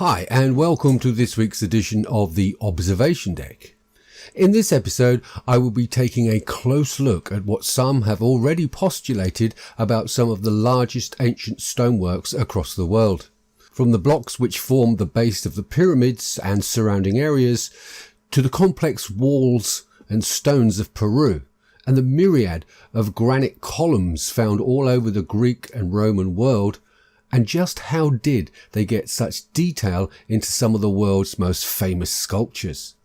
Hi, and welcome to this week's edition of the Observation Deck. In this episode, I will be taking a close look at what some have already postulated about some of the largest ancient stoneworks across the world. From the blocks which form the base of the pyramids and surrounding areas, to the complex walls and stones of Peru, and the myriad of granite columns found all over the Greek and Roman world, and just how did they get such detail into some of the world's most famous sculptures?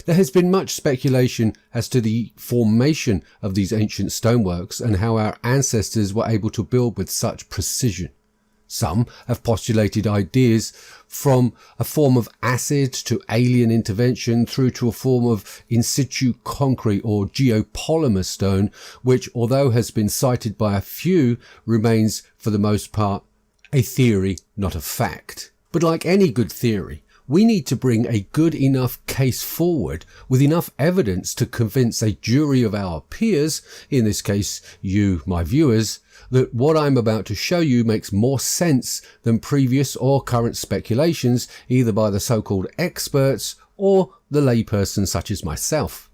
There has been much speculation as to the formation of these ancient stoneworks and how our ancestors were able to build with such precision. Some have postulated ideas from a form of acid to alien intervention through to a form of in situ concrete or geopolymer stone, which, although has been cited by a few, remains for the most part a theory, not a fact. But like any good theory, we need to bring a good enough case forward with enough evidence to convince a jury of our peers, in this case you, my viewers, that what I'm about to show you makes more sense than previous or current speculations, either by the so-called experts or the layperson such as myself.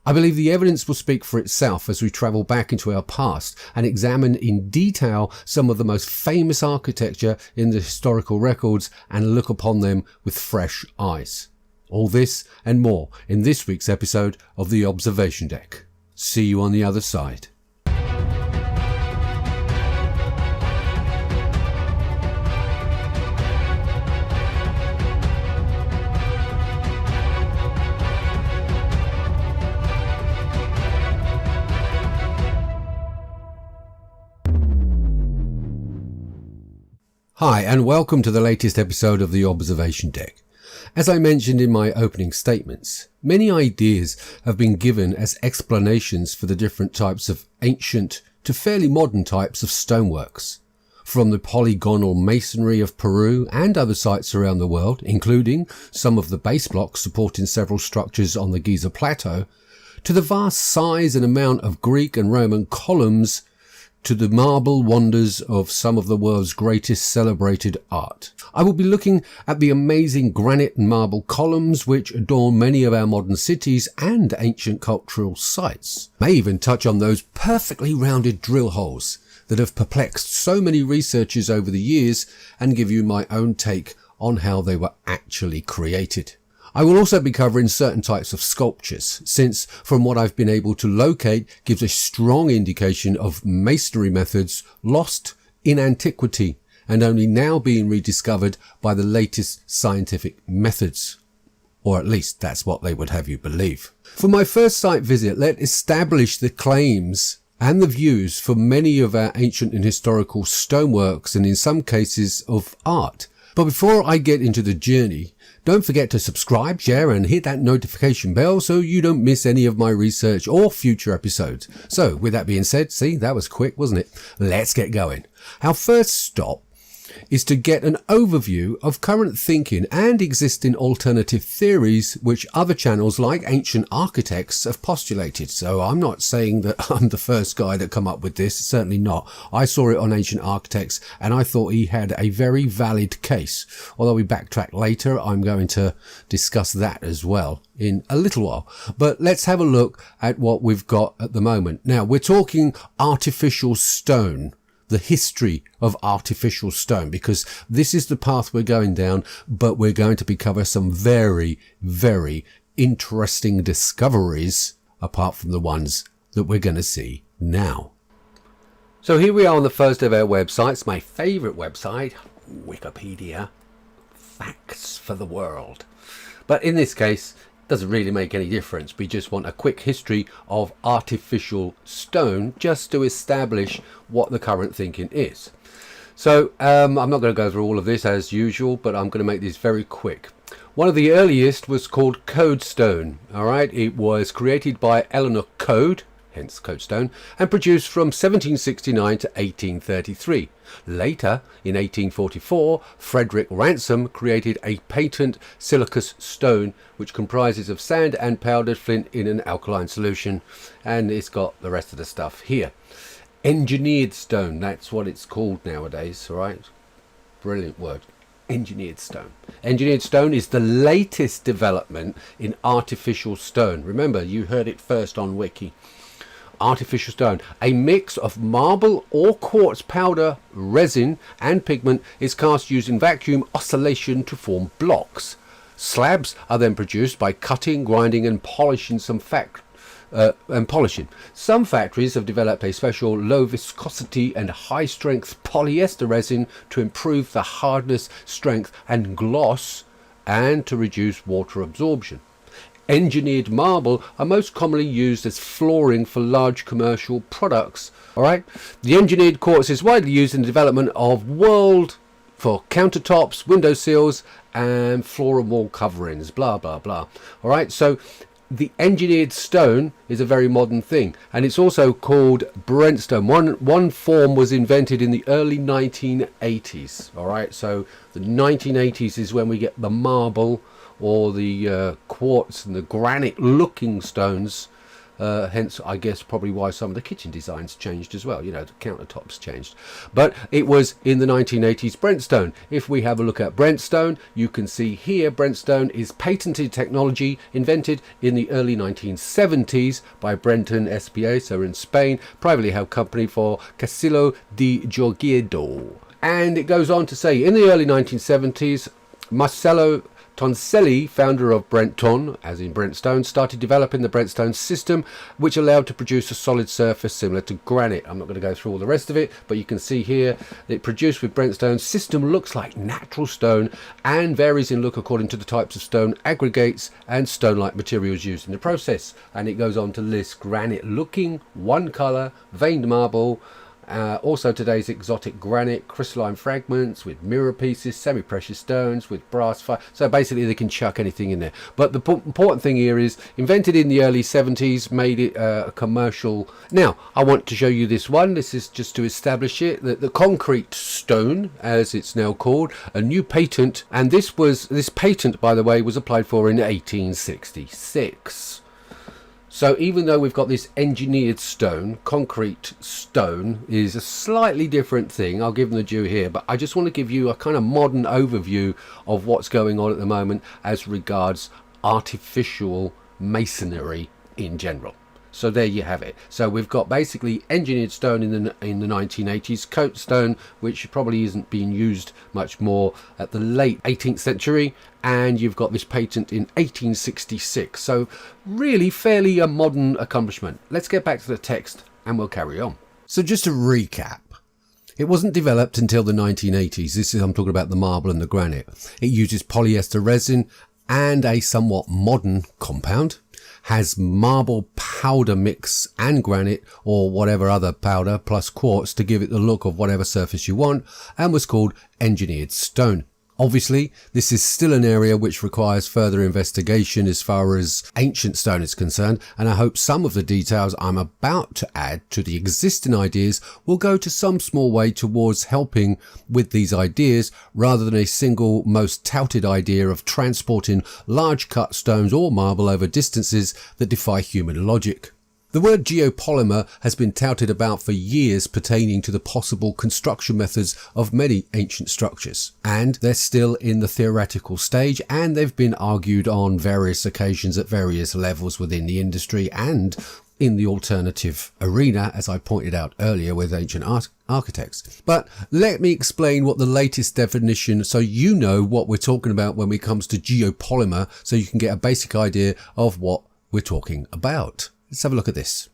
I believe the evidence will speak for itself as we travel back into our past and examine in detail some of the most famous architecture in the historical records and look upon them with fresh eyes. All this and more in this week's episode of the Observation Deck. See you on the other side. Hi, and welcome to the latest episode of the Observation Deck. As I mentioned in my opening statements, many ideas have been given as explanations for the different types of ancient to fairly modern types of stoneworks. From the polygonal masonry of Peru and other sites around the world, including some of the base blocks supporting several structures on the Giza Plateau, to the vast size and amount of Greek and Roman columns, to the marble wonders of some of the world's greatest celebrated art. I will be looking at the amazing granite and marble columns which adorn many of our modern cities and ancient cultural sites. May even touch on those perfectly rounded drill holes that have perplexed so many researchers over the years and give you my own take on how they were actually created. I will also be covering certain types of sculptures, since from what I've been able to locate gives a strong indication of masonry methods lost in antiquity and only now being rediscovered by the latest scientific methods. Or at least that's what they would have you believe. For my first site visit, let's establish the claims and the views for many of our ancient and historical stoneworks and in some cases of art. But before I get into the journey, don't forget to subscribe, share and hit that notification bell so you don't miss any of my research or future episodes. So with that being said, see, that was quick, wasn't it? Let's get going. Our first stop is to get an overview of current thinking and existing alternative theories which other channels like Ancient Architects have postulated. So I'm not saying that I'm the first guy that come up with this, certainly not. I saw it on Ancient Architects and I thought he had a very valid case. Although we backtrack later, I'm going to discuss that as well in a little while. But let's have a look at what we've got at the moment. Now, we're talking artificial stone. The history of artificial stone, because this is the path we're going down, but we're going to be covering some very, very interesting discoveries apart from the ones that we're going to see now. So here we are on the first of our websites, my favorite website, Wikipedia, Facts for the World. But in this case, doesn't really make any difference. We just want a quick history of artificial stone just to establish what the current thinking is. So I'm not going to go through all of this as usual, but I'm going to make this very quick. One of the earliest was called Codestone. All right, it was created by Eleanor Code, hence Codestone, and produced from 1769 to 1833. Later, in 1844, Frederick Ransom created a patent silicous stone which comprises of sand and powdered flint in an alkaline solution, and it's got the rest of the stuff here. Engineered stone, that's what it's called nowadays, all right? Brilliant word. Engineered stone. Engineered stone is the latest development in artificial stone. Remember, you heard it first on Wiki. Artificial stone, a mix of marble or quartz powder, resin and pigment, is cast using vacuum oscillation to form blocks. Slabs are then produced by cutting, grinding and polishing. Some factories have developed a special low viscosity and high strength polyester resin to improve the hardness, strength and gloss, and to reduce water absorption. Engineered marble are most commonly used as flooring for large commercial products. Alright, the engineered quartz is widely used in the development of for countertops, window sills and floor and wall coverings, blah blah blah. Alright, so the engineered stone is a very modern thing, and it's also called Brent stone. One form was invented in the early 1980s. Alright, so the 1980s is when we get the marble or the quartz and the granite looking stones, hence I guess probably why some of the kitchen designs changed as well, you know, the countertops changed. But it was in the 1980s Brent stone. If we have a look at Brent stone, you can see here Brent stone is patented technology invented in the early 1970s by Brenton S.p.A., so in Spain, privately held company for Casillo di Giorgiedo. And it goes on to say, in the early 1970s, Marcello Tonselli, founder of Brenton, as in Brentstone, started developing the Brentstone system, which allowed to produce a solid surface similar to granite. I'm not going to go through all the rest of it, but you can see here that produced with Brentstone system looks like natural stone and varies in look according to the types of stone aggregates and stone-like materials used in the process. And it goes on to list granite looking, one colour, veined marble, also today's exotic granite, crystalline fragments with mirror pieces, semi-precious stones with brass fire. So basically they can chuck anything in there. But the important thing here is invented in the early 70s, made it a commercial. Now I want to show you this one. This is just to establish it, the concrete stone, as it's now called, a new patent. And this patent, by the way, was applied for in 1866. So even though we've got this engineered stone, concrete stone is a slightly different thing. I'll give them the due here, but I just want to give you a kind of modern overview of what's going on at the moment as regards artificial masonry in general. So there you have it. So we've got basically engineered stone in the 1980s, coat stone, which probably isn't being used much more at the late 18th century, and you've got this patent in 1866. So really fairly a modern accomplishment. Let's get back to the text and we'll carry on. So just to recap, it wasn't developed until the 1980s. I'm talking about the marble and the granite. It uses polyester resin and a somewhat modern compound, has marble powder mix and granite or whatever other powder plus quartz to give it the look of whatever surface you want, and was called engineered stone. Obviously, this is still an area which requires further investigation as far as ancient stone is concerned, and I hope some of the details I'm about to add to the existing ideas will go to some small way towards helping with these ideas, rather than a single most touted idea of transporting large cut stones or marble over distances that defy human logic. The word geopolymer has been touted about for years pertaining to the possible construction methods of many ancient structures, and they're still in the theoretical stage, and they've been argued on various occasions at various levels within the industry and in the alternative arena, as I pointed out earlier with ancient architects. But let me explain what the latest definition, so you know what we're talking about when it comes to geopolymer, so you can get a basic idea of what we're talking about. Let's have a look at this.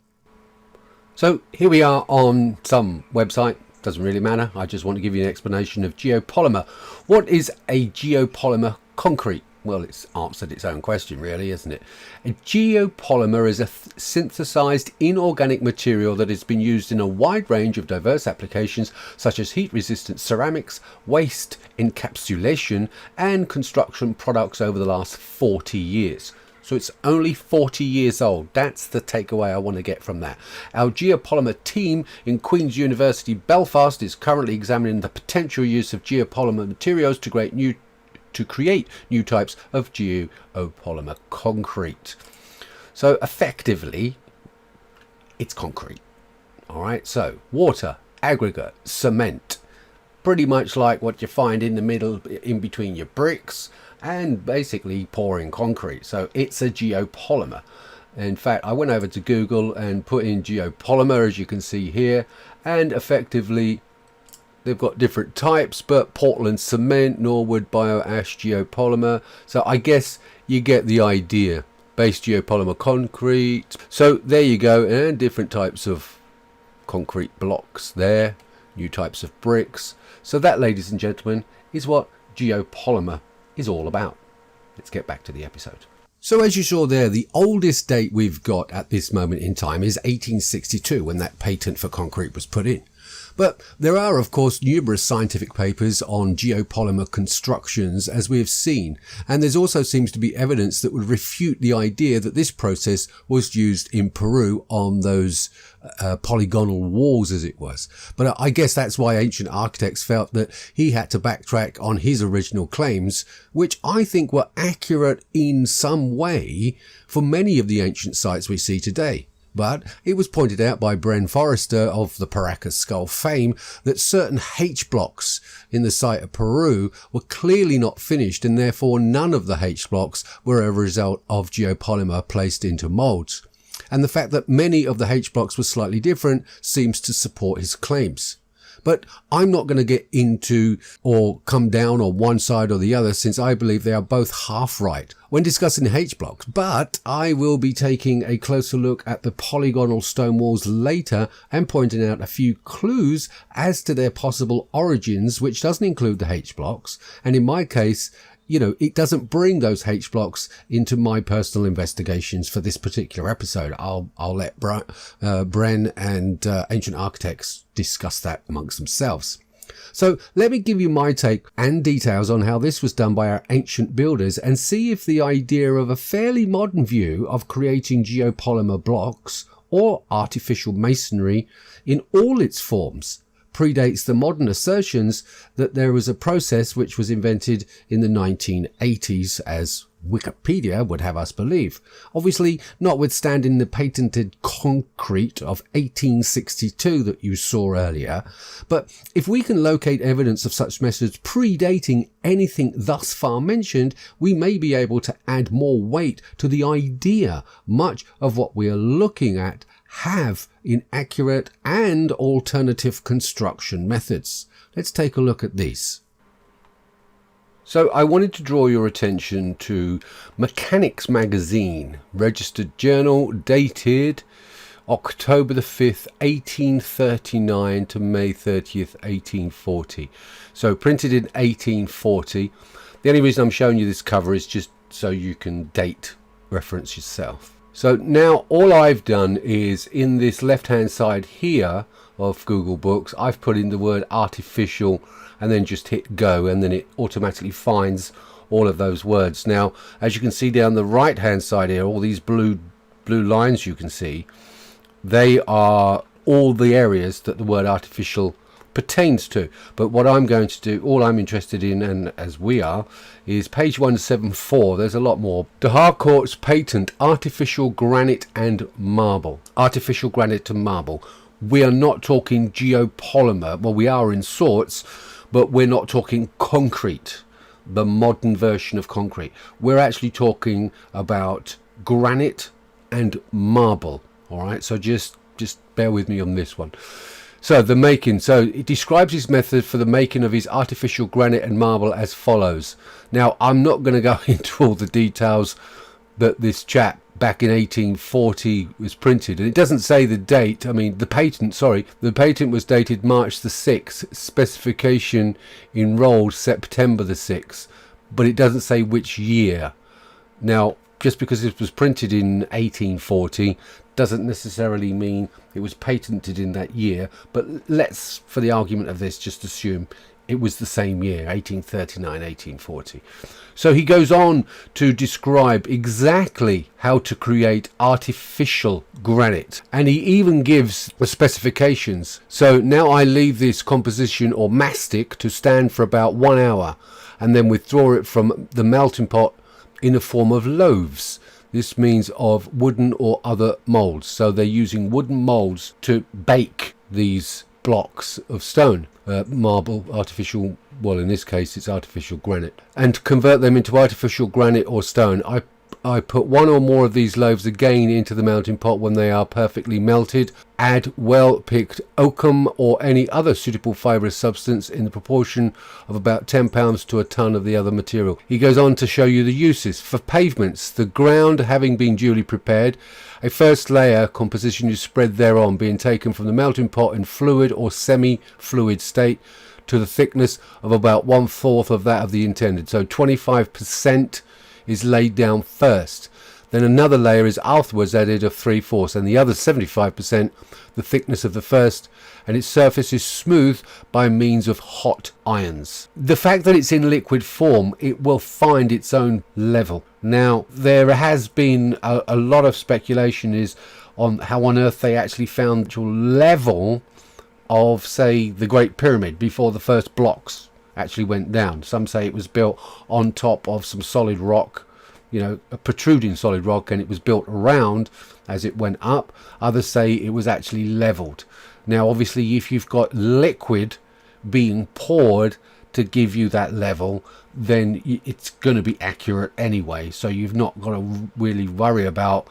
So here we are on some website. Doesn't really matter. I just want to give you an explanation of geopolymer. What is a geopolymer concrete? Well, it's answered its own question, really, isn't it? A geopolymer is a synthesized inorganic material that has been used in a wide range of diverse applications, such as heat-resistant ceramics, waste encapsulation, and construction products over the last 40 years. So it's only 40 years old. That's the takeaway I want to get from that. Our geopolymer team in Queen's University Belfast is currently examining the potential use of geopolymer materials to create new types of geopolymer concrete. So effectively, it's concrete. All right, so water, aggregate, cement, pretty much like what you find in the middle, in between your bricks, and basically pouring concrete. So it's a geopolymer. In fact, I went over to Google and put in geopolymer, as you can see here, and effectively they've got different types, but Portland cement, Norwood bioash geopolymer. So I guess you get the idea. Base geopolymer concrete. So there you go, and different types of concrete blocks there, new types of bricks. So that, ladies and gentlemen, is what geopolymer is all about. Let's get back to the episode. So as you saw there, the oldest date we've got at this moment in time is 1862, when that patent for concrete was put in. But there are, of course, numerous scientific papers on geopolymer constructions, as we have seen, and there also seems to be evidence that would refute the idea that this process was used in Peru on those polygonal walls, as it was. But I guess that's why ancient architects felt that he had to backtrack on his original claims, which I think were accurate in some way for many of the ancient sites we see today. But it was pointed out by Bren Forrester of the Paracas Skull fame that certain H blocks in the site of Peru were clearly not finished, and therefore none of the H blocks were a result of geopolymer placed into molds. And the fact that many of the H blocks were slightly different seems to support his claims. But I'm not going to get into or come down on one side or the other, since I believe they are both half right when discussing the H blocks. But I will be taking a closer look at the polygonal stone walls later and pointing out a few clues as to their possible origins, which doesn't include the H blocks. And in my case, it doesn't bring those H blocks into my personal investigations for this particular episode. I'll let Bren and Ancient Architects discuss that amongst themselves. So let me give you my take and details on how this was done by our ancient builders, and see if the idea of a fairly modern view of creating geopolymer blocks or artificial masonry in all its forms predates the modern assertions that there was a process which was invented in the 1980s, as Wikipedia would have us believe. Obviously, notwithstanding the patented concrete of 1862 that you saw earlier. But if we can locate evidence of such methods predating anything thus far mentioned, we may be able to add more weight to the idea much of what we are looking at have inaccurate and alternative construction methods. Let's take a look at these. So I wanted to draw your attention to Mechanics Magazine, registered journal, dated October the 5th, 1839 to May 30th, 1840. So printed in 1840. The only reason I'm showing you this cover is just so you can date reference yourself. So now all I've done is, in this left hand side here of Google Books, I've put in the word artificial and then just hit go, and then it automatically finds all of those words. Now, as you can see down the right hand side here, all these blue lines you can see, they are all the areas that the word artificial pertains to. But what I'm going to do, all I'm interested in, and as we are, is page 174. There's a lot more. De Harcourt's patent, artificial granite and marble. Artificial granite and marble. We are not talking geopolymer. Well, we are in sorts, but we're not talking concrete, the modern version of concrete. We're actually talking about granite and marble. All right, so just bear with me on this one. So the making. So it describes his method for the making of his artificial granite and marble as follows. Now, I'm not going to go into all the details that this chap back in 1840 was printed, and it doesn't say the date. I mean, the patent was dated March the 6th, specification enrolled September the 6th, but it doesn't say which year. Now, just because it was printed in 1840 doesn't necessarily mean it was patented in that year, but let's, for the argument of this, just assume it was the same year, 1839, 1840. So he goes on to describe exactly how to create artificial granite, and he even gives the specifications. So now I leave this composition or mastic to stand for about 1 hour, and then withdraw it from the melting pot in the form of loaves. This means of wooden or other molds. So they're using wooden molds to bake these blocks of stone, marble, artificial, well in this case it's artificial granite, and convert them into artificial granite or stone. I put one or more of these loaves again into the melting pot when they are perfectly melted. Add well-picked oakum or any other suitable fibrous substance in the proportion of about 10 pounds to a ton of the other material. He goes on to show you the uses. For pavements, the ground having been duly prepared, a first layer composition is spread thereon, being taken from the melting pot in fluid or semi-fluid state to the thickness of about 1/4 of that of the intended. So 25% is laid down first, then another layer is afterwards added of 3/4, and the other 75% the thickness of the first, and its surface is smoothed by means of hot irons. The fact that it's in liquid form, it will find its own level. Now there has been a lot of speculation is on how on earth they actually found the level of, say, the Great Pyramid before the first blocks actually went down. Some say it was built on top of some solid rock, a protruding solid rock, and it was built around as it went up. Others say it was actually leveled. Now obviously if you've got liquid being poured to give you that level, then it's going to be accurate anyway, so you've not got to really worry about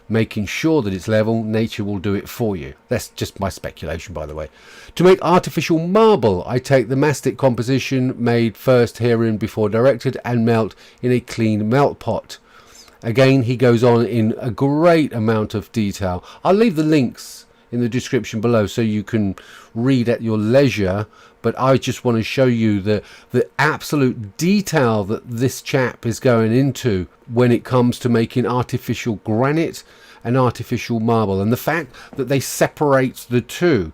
making sure that it's level. Nature will do it for you. That's just my speculation, by the way. To make artificial marble, I take the mastic composition made first herein before directed and melt in a clean melt pot. Again, he goes on in a great amount of detail. I'll leave the links in the description below so you can read at your leisure, but I just want to show you the absolute detail that this chap is going into when it comes to making artificial granite and artificial marble, and the fact that they separate the two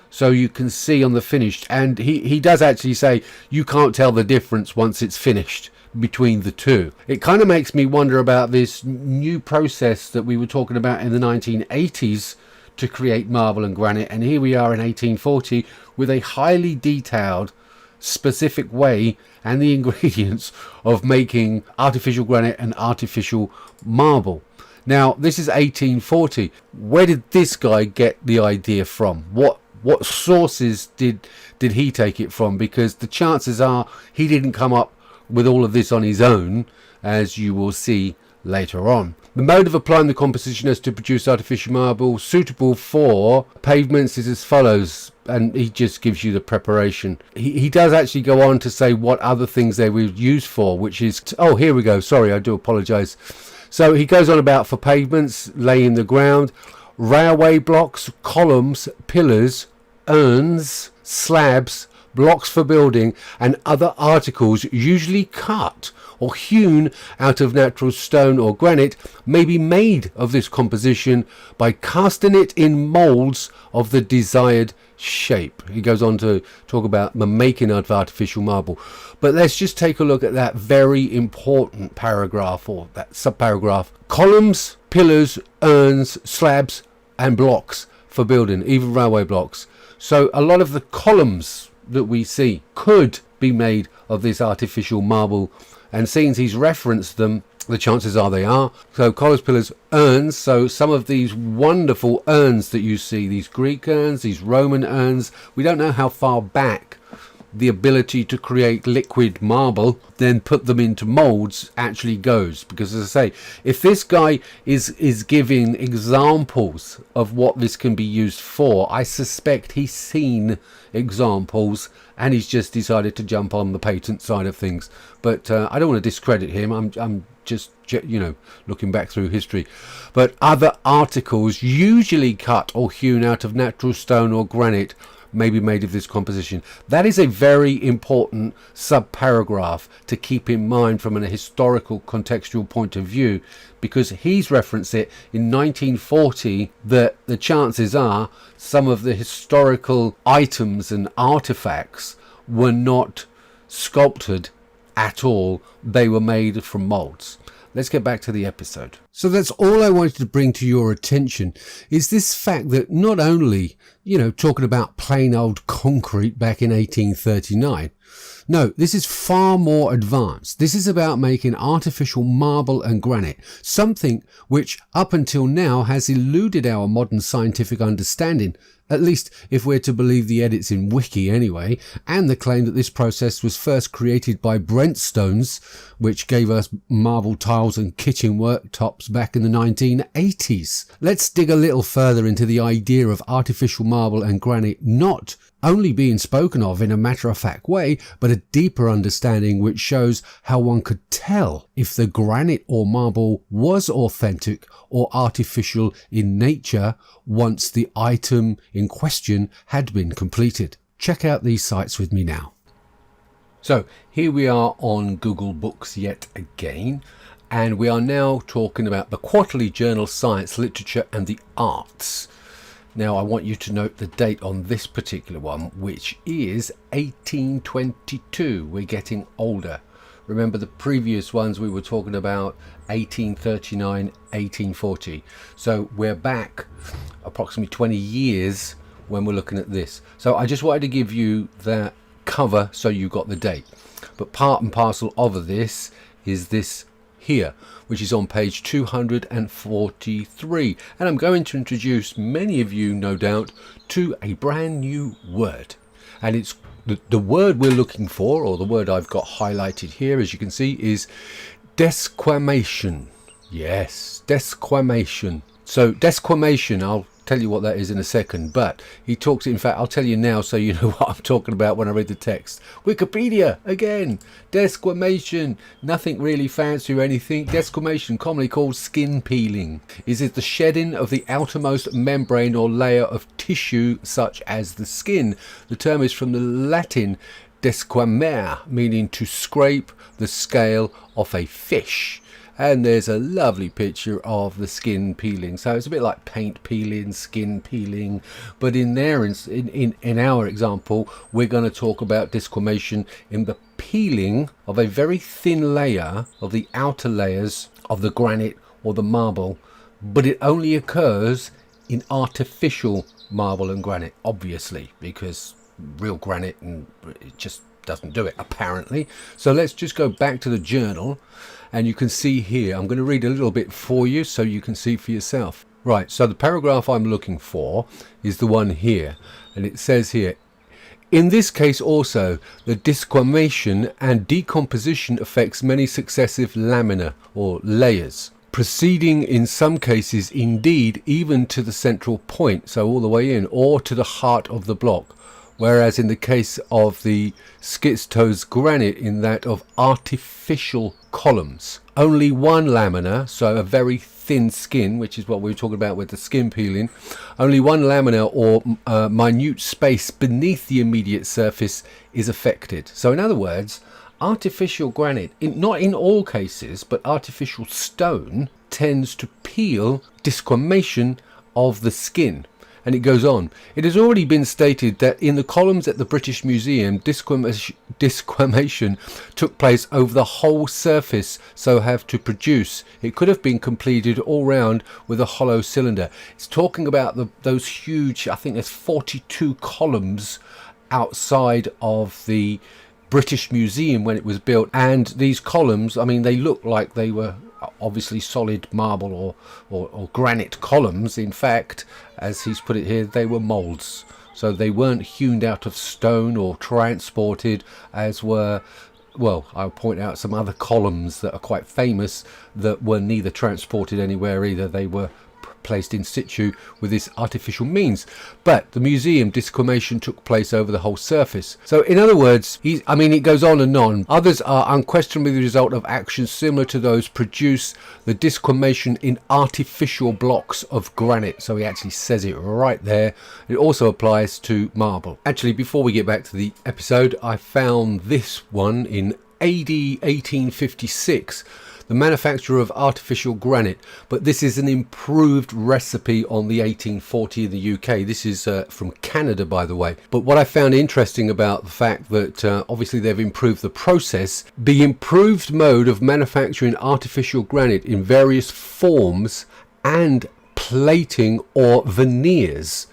so you can see on the finished. And he does actually say you can't tell the difference once it's finished between the two. It kind of makes me wonder about this new process that we were talking about in the 1980s to create marble and granite, and here we are in 1840 with a highly detailed specific way and the ingredients of making artificial granite and artificial marble. Now this is 1840. Where did this guy get the idea from? What sources did he take it from? Because the chances are he didn't come up with all of this on his own, as you will see later on. The mode of applying the composition as to produce artificial marble suitable for pavements is as follows, and he just gives you the preparation. He does actually go on to say what other things they were used for, which is, oh, here we go, sorry, I do apologize. So he goes on about for pavements, laying the ground, railway blocks, columns, pillars, urns, slabs, blocks for building, and other articles usually cut or hewn out of natural stone or granite may be made of this composition by casting it in moulds of the desired shape. He goes on to talk about the making of artificial marble, but let's just take a look at that very important paragraph, or that subparagraph. Columns, pillars, urns, slabs and blocks for building, even railway blocks. So a lot of the columns that we see could be made of this artificial marble, and since he's referenced them, the chances are they are. So columns, pillars, urns, so some of these wonderful urns that you see, these Greek urns, these Roman urns, we don't know how far back the ability to create liquid marble, then put them into molds, actually goes. Because as I say, if this guy is giving examples of what this can be used for, I suspect he's seen examples and he's just decided to jump on the patent side of things. But I don't want to discredit him. I'm just, looking back through history. But other articles usually cut or hewn out of natural stone or granite may be made of this composition. That is a very important subparagraph to keep in mind from a historical contextual point of view, because he's referenced it in 1940 that the chances are some of the historical items and artifacts were not sculpted at all. They were made from molds. Let's get back to the episode. So that's all I wanted to bring to your attention, is this fact that not only, talking about plain old concrete back in 1839, No, this is far more advanced. This is about making artificial marble and granite, something which up until now has eluded our modern scientific understanding, at least if we're to believe the edits in Wiki anyway, and the claim that this process was first created by Brent stones, which gave us marble tiles and kitchen worktops back in the 1980s. Let's dig a little further into the idea of artificial marble and granite not only being spoken of in a matter-of-fact way, but a deeper understanding which shows how one could tell if the granite or marble was authentic or artificial in nature once the item in question had been completed. Check out these sites with me now. So here we are on Google Books yet again, and we are now talking about the quarterly journal Science, Literature and the Arts. Now I want you to note the date on this particular one, which is 1822. We're getting older. Remember the previous ones we were talking about 1839, 1840. So we're back approximately 20 years when we're looking at this. So I just wanted to give you that cover so you got the date. But part and parcel of this is this here, which is on page 243, and I'm going to introduce many of you, no doubt, to a brand new word, and it's the word we're looking for, or the word I've got highlighted here, as you can see, is desquamation. Yes, desquamation. So desquamation, I'll tell you what that is in a second, but he talks, in fact I'll tell you now so you know what I'm talking about when I read the text. Wikipedia again. Desquamation, nothing really fancy or anything. Desquamation, commonly called skin peeling, is it the shedding of the outermost membrane or layer of tissue such as the skin. The term is from the Latin desquamare, meaning to scrape the scale off a fish. And there's a lovely picture of the skin peeling. So it's a bit like paint peeling, skin peeling. But in our example, we're going to talk about desquamation in the peeling of a very thin layer of the outer layers of the granite or the marble. But it only occurs in artificial marble and granite, obviously, because real granite and it just doesn't do it, apparently. So let's just go back to the journal. And you can see here, I'm going to read a little bit for you so you can see for yourself. Right, so the paragraph I'm looking for is the one here. And it says here, in this case also, the desquamation and decomposition affects many successive lamina or layers, proceeding in some cases indeed even to the central point, so all the way in, or to the heart of the block. Whereas in the case of the schistose granite, in that of artificial columns, only one lamina, so a very thin skin, which is what we were talking about with the skin peeling, only one lamina or minute space beneath the immediate surface is affected. So in other words, artificial granite, not in all cases, but artificial stone tends to peel desquamation of the skin. And it goes on. It has already been stated that in the columns at the British Museum, desquamation took place over the whole surface, so have to produce. It could have been completed all round with a hollow cylinder. It's talking about those huge, I think there's 42 columns outside of the British Museum when it was built. And these columns, I mean, they look like they were obviously solid marble or granite columns. In fact, as he's put it here, they were moulds, so they weren't hewn out of stone or transported as were, well, I'll point out some other columns that are quite famous that were neither transported anywhere either. They were placed in situ with this artificial means, but the museum desquamation took place over the whole surface. So in other words, it goes on and on. Others are unquestionably the result of actions similar to those produce the desquamation in artificial blocks of granite. So he actually says it right there. It also applies to marble. Actually, before we get back to the episode, I found this one in AD 1856, the manufacture of artificial granite, but this is an improved recipe on the 1840 in the UK. This is from Canada, by the way. But what I found interesting about the fact that obviously they've improved the process, the improved mode of manufacturing artificial granite in various forms and plating or veneers,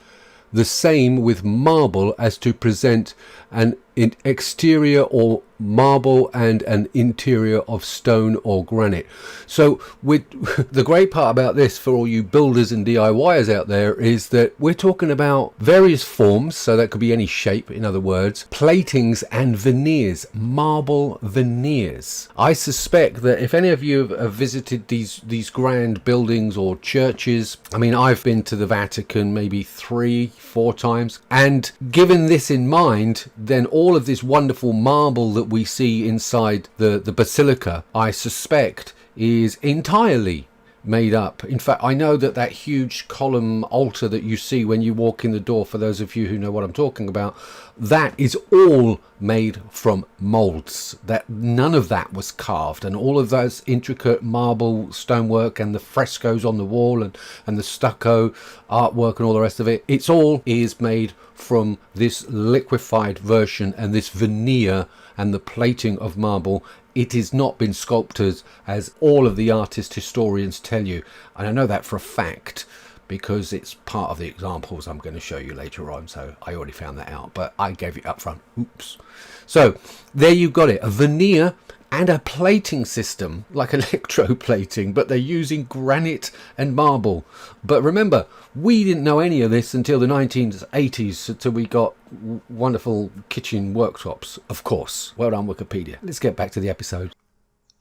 the same with marble as to present an exterior or marble and an interior of stone or granite. So with the great part about this for all you builders and DIYers out there is that we're talking about various forms, so that could be any shape, in other words, platings and veneers, marble veneers. I suspect that if any of you have visited these grand buildings or churches, I mean, I've been to the Vatican maybe 3-4 times, and given this in mind, then all of this wonderful marble that we see inside the basilica, I suspect, is entirely made up. In fact, I know that huge column altar that you see when you walk in the door, for those of you who know what I'm talking about, that is all made from molds. That none of that was carved, and all of those intricate marble stonework and the frescoes on the wall and the stucco artwork and all the rest of it, it's all is made from this liquefied version and this veneer and the plating of marble. It has not been sculpted, as all of the artist historians tell you, and I know that for a fact because it's part of the examples I'm going to show you later on, so I already found that out, but I gave it up front. Oops. So there you got it, a veneer and a plating system, like electroplating, but they're using granite and marble. But remember, we didn't know any of this until the 1980s, until we got wonderful kitchen workshops, of course. Well done, Wikipedia. Let's get back to the episode.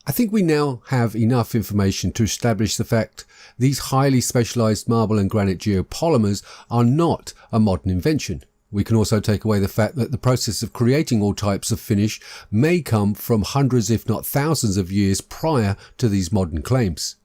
I think we now have enough information to establish the fact these highly specialised marble and granite geopolymers are not a modern invention. We can also take away the fact that the process of creating all types of finish may come from hundreds if not thousands of years prior to these modern claims.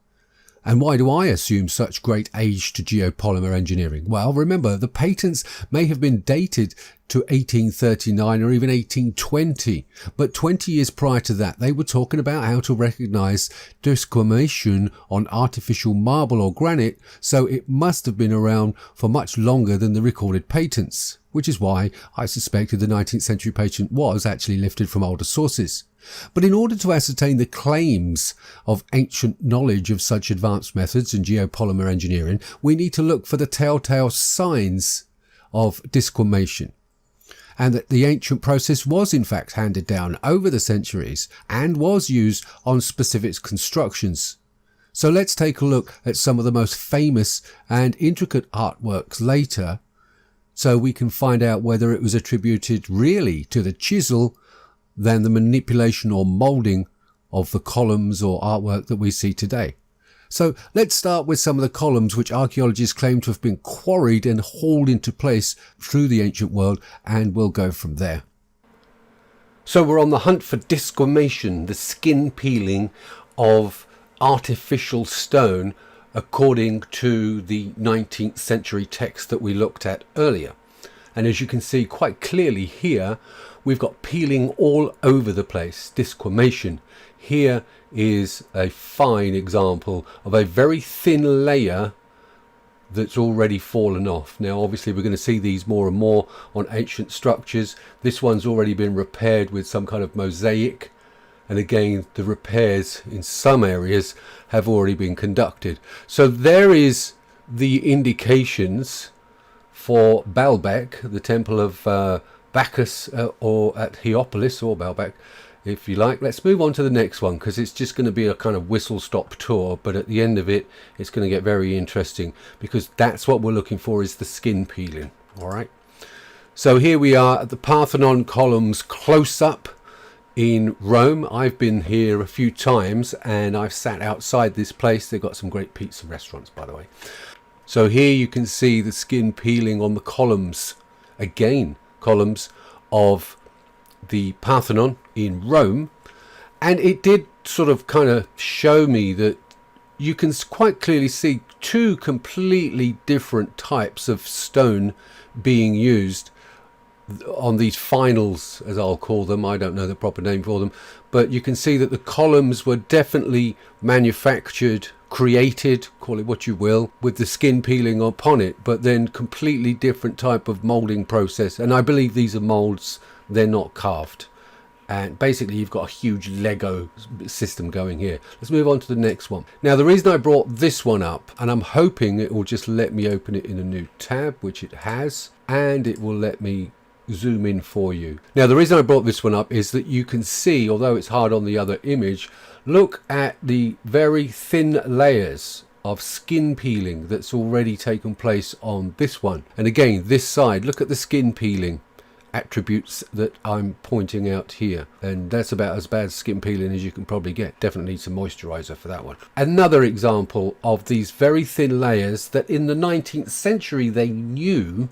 And why do I assume such great age to geopolymer engineering? Well, remember, the patents may have been dated to 1839 or even 1820, but 20 years prior to that, they were talking about how to recognize desquamation on artificial marble or granite, so it must have been around for much longer than the recorded patents, which is why I suspected the 19th century patent was actually lifted from older sources. But in order to ascertain the claims of ancient knowledge of such advanced methods in geopolymer engineering, we need to look for the telltale signs of desquamation, and that the ancient process was in fact handed down over the centuries and was used on specific constructions. So let's take a look at some of the most famous and intricate artworks later, so we can find out whether it was attributed really to the chisel than the manipulation or moulding of the columns or artwork that we see today. So let's start with some of the columns which archaeologists claim to have been quarried and hauled into place through the ancient world, and we'll go from there. So we're on the hunt for desquamation, the skin peeling of artificial stone, according to the 19th century text that we looked at earlier. And as you can see quite clearly here, we've got peeling all over the place, desquamation. Here is a fine example of a very thin layer that's already fallen off. Now obviously we're going to see these more and more on ancient structures. This one's already been repaired with some kind of mosaic, and again the repairs in some areas have already been conducted. So there is the indications for Baalbek, the temple of Bacchus, or at Heliopolis, or Baalbek if you like. Let's move on to the next one, because it's just going to be a kind of whistle-stop tour, but at the end of it it's going to get very interesting, because that's what we're looking for, is the skin peeling. All right, so here we are at the Parthenon columns close-up in Rome. I've been here a few times and I've sat outside this place. They've got some great pizza restaurants, by the way. So here you can see the skin peeling on the columns, again columns of the Parthenon in Rome, and it did sort of kind of show me that you can quite clearly see two completely different types of stone being used on these finals, as I'll call them. I don't know the proper name for them, but you can see that the columns were definitely manufactured, created, call it what you will, with the skin peeling upon it, but then completely different type of moulding process. And I believe these are moulds, they're not carved. And basically you've got a huge Lego system going here. Let's move on to the next one. Now the reason I brought this one up, and I'm hoping it will just let me open it in a new tab, which it has, and it will let me zoom in for you. Now, the reason I brought this one up is that you can see, although it's hard on the other image, look at the very thin layers of skin peeling that's already taken place on this one. And again, this side, look at the skin peeling attributes that I'm pointing out here, and that's about as bad skin peeling as you can probably get. Definitely need some moisturizer for that one. Another example of these very thin layers that in the 19th century they knew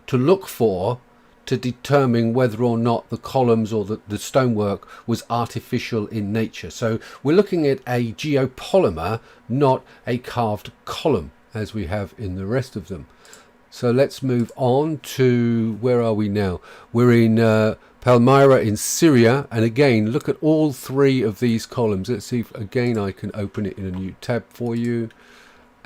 to look for to determine whether or not the columns or the stonework was artificial in nature. So we're looking at a geopolymer, not a carved column as we have in the rest of them. So let's move on to, where are we now? We're in Palmyra in Syria, and again, look at all three of these columns. Let's see if again I can open it in a new tab for you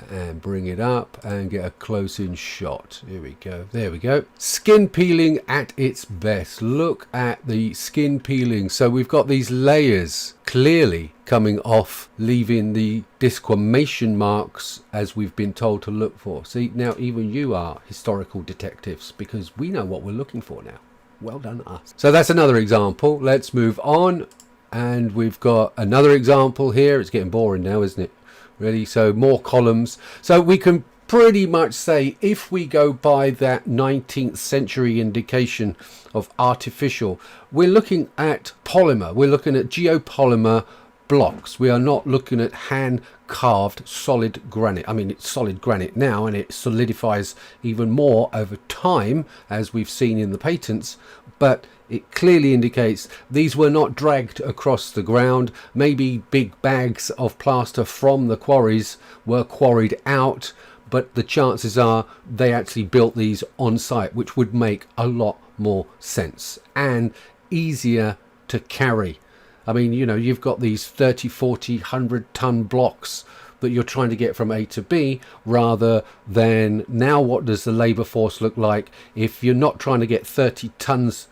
and bring it up and get a close-in shot. Here we go. There we go. Skin peeling at its best. Look at the skin peeling. So we've got these layers clearly coming off, leaving the desquamation marks as we've been told to look for. See, now even you are historical detectives because we know what we're looking for now. Well done us. So that's another example. Let's move on, and we've got another example here. It's getting boring now, isn't it? Really? So more columns. So we can pretty much say, if we go by that 19th century indication of artificial, we're looking at polymer. We're looking at geopolymer blocks. We are not looking at hand carved solid granite. I mean, it's solid granite now, and it solidifies even more over time, as we've seen in the patents, but it clearly indicates these were not dragged across the ground. Maybe big bags of plaster from the quarries were quarried out, but the chances are they actually built these on site, which would make a lot more sense and easier to carry. I mean, you know, you've got these 30, 40, 100-ton blocks that you're trying to get from A to B, rather than now what does the labour force look like if you're not trying to get 30 tons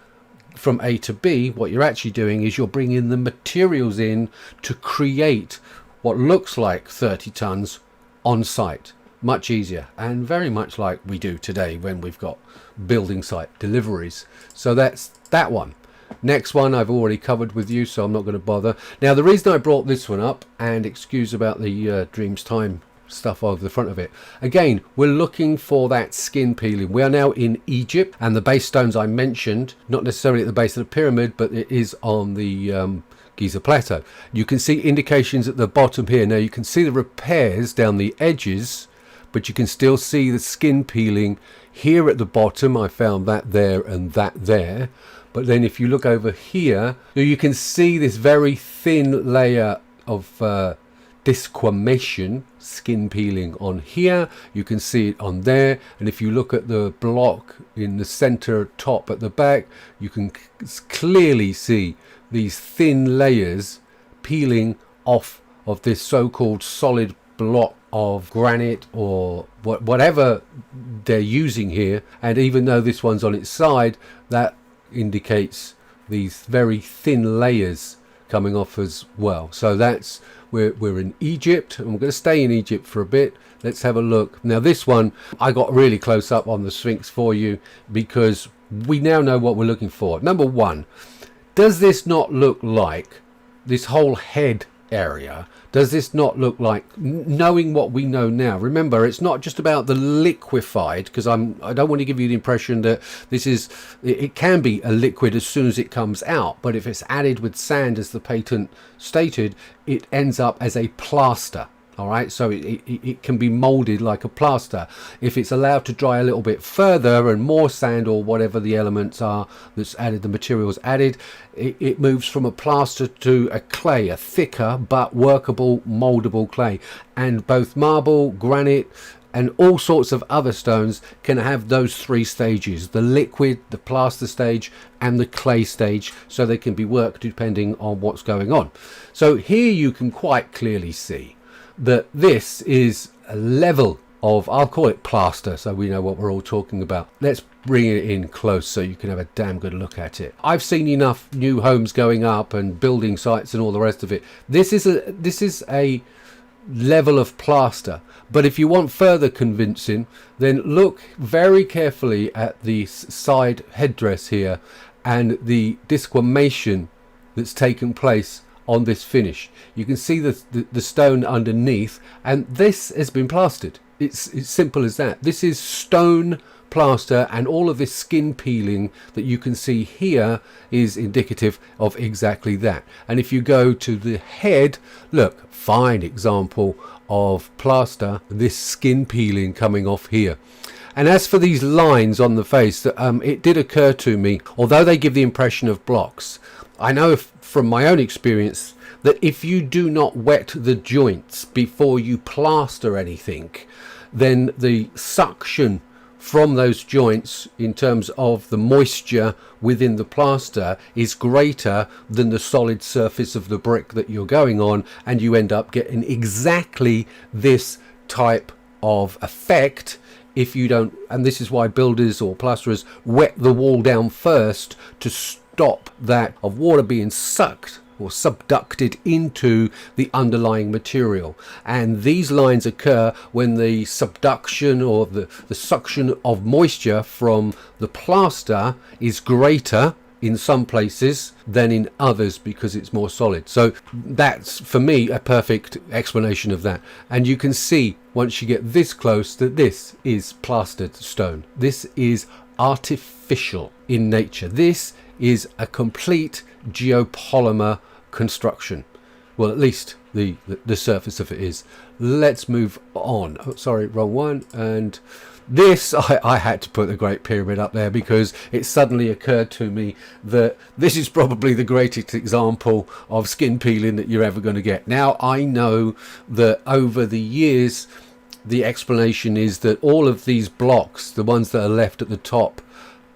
from A to B. What you're actually doing is you're bringing the materials in to create what looks like 30 tons on site. Much easier, and very much like we do today when we've got building site deliveries. So that's that one. Next one I've already covered with you, so I'm not going to bother. Now, the reason I brought this one up, and excuse about the Dreams Time stuff over the front of it, again, we're looking for that skin peeling. We are now in Egypt, and the base stones I mentioned, not necessarily at the base of the pyramid, but it is on the Giza Plateau. You can see indications at the bottom here. Now you can see the repairs down the edges, but you can still see the skin peeling here at the bottom. I found that there and that there. But then if you look over here, you can see this very thin layer of desquamation, skin peeling on here. You can see it on there. And if you look at the block in the center top at the back, you can clearly see these thin layers peeling off of this so-called solid block of granite or whatever they're using here. And even though this one's on its side, that indicates these very thin layers coming off as well. So that's we're in Egypt, and we're going to stay in Egypt for a bit. Let's have a look. Now this one I got really close up on the Sphinx for you because we now know what we're looking for. Number one, does this not look like this whole head area? Does this not look like, knowing what we know now, remember it's not just about the liquefied, because I don't want to give you the impression that this is, it can be a liquid as soon as it comes out, but if it's added with sand, as the patent stated, it ends up as a plaster. All right, so it can be molded like a plaster. If it's allowed to dry a little bit further and more sand or whatever the elements are that's added, the materials added, it moves from a plaster to a clay, a thicker but workable moldable clay. And both marble, granite and all sorts of other stones can have those three stages: the liquid, the plaster stage and the clay stage, so they can be worked depending on what's going on. So here you can quite clearly see that this is a level of, I'll call it plaster, so we know what we're all talking about. Let's bring it in close so you can have a damn good look at it. I've seen enough new homes going up and building sites and all the rest of it. This is a level of plaster. But if you want further convincing, then look very carefully at the side headdress here and the disquamation that's taken place on this finish. You can see the stone underneath, and this has been plastered. It's simple as that. This is stone plaster, and all of this skin peeling that you can see here is indicative of exactly that. And if you go to the head, look, fine example of plaster, this skin peeling coming off here. And as for these lines on the face, it did occur to me, although they give the impression of blocks, I know from my own experience that if you do not wet the joints before you plaster anything, then the suction from those joints in terms of the moisture within the plaster is greater than the solid surface of the brick that you're going on, and you end up getting exactly this type of effect if you don't. And this is why builders or plasterers wet the wall down first to stop that of water being sucked or subducted into the underlying material. And these lines occur when the subduction or the suction of moisture from the plaster is greater in some places than in others because it's more solid. So that's, for me, a perfect explanation of that. And you can see once you get this close that this is plastered stone. This is artificial in nature. This is a complete geopolymer construction. Well, at least the surface of it is. Let's move on. Oh, sorry, wrong one. And this, I had to put the Great Pyramid up there because it suddenly occurred to me that this is probably the greatest example of skin peeling that you're ever going to get. Now, I know that over the years, the explanation is that all of these blocks, the ones that are left at the top,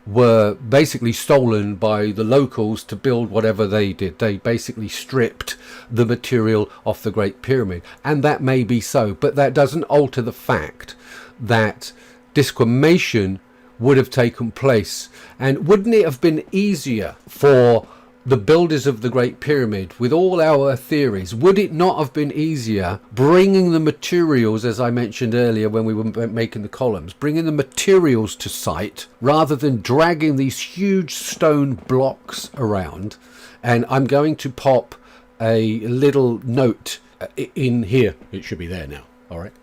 were basically stolen by the locals to build whatever they did. They basically stripped the material off the Great Pyramid, and that may be so, but that doesn't alter the fact that disquamation would have taken place. And wouldn't it have been easier for the builders of the Great Pyramid, with all our theories, would it not have been easier bringing the materials, as I mentioned earlier when we were making the columns, bringing the materials to site rather than dragging these huge stone blocks around? And I'm going to pop a little note in here. It should be there now. All right.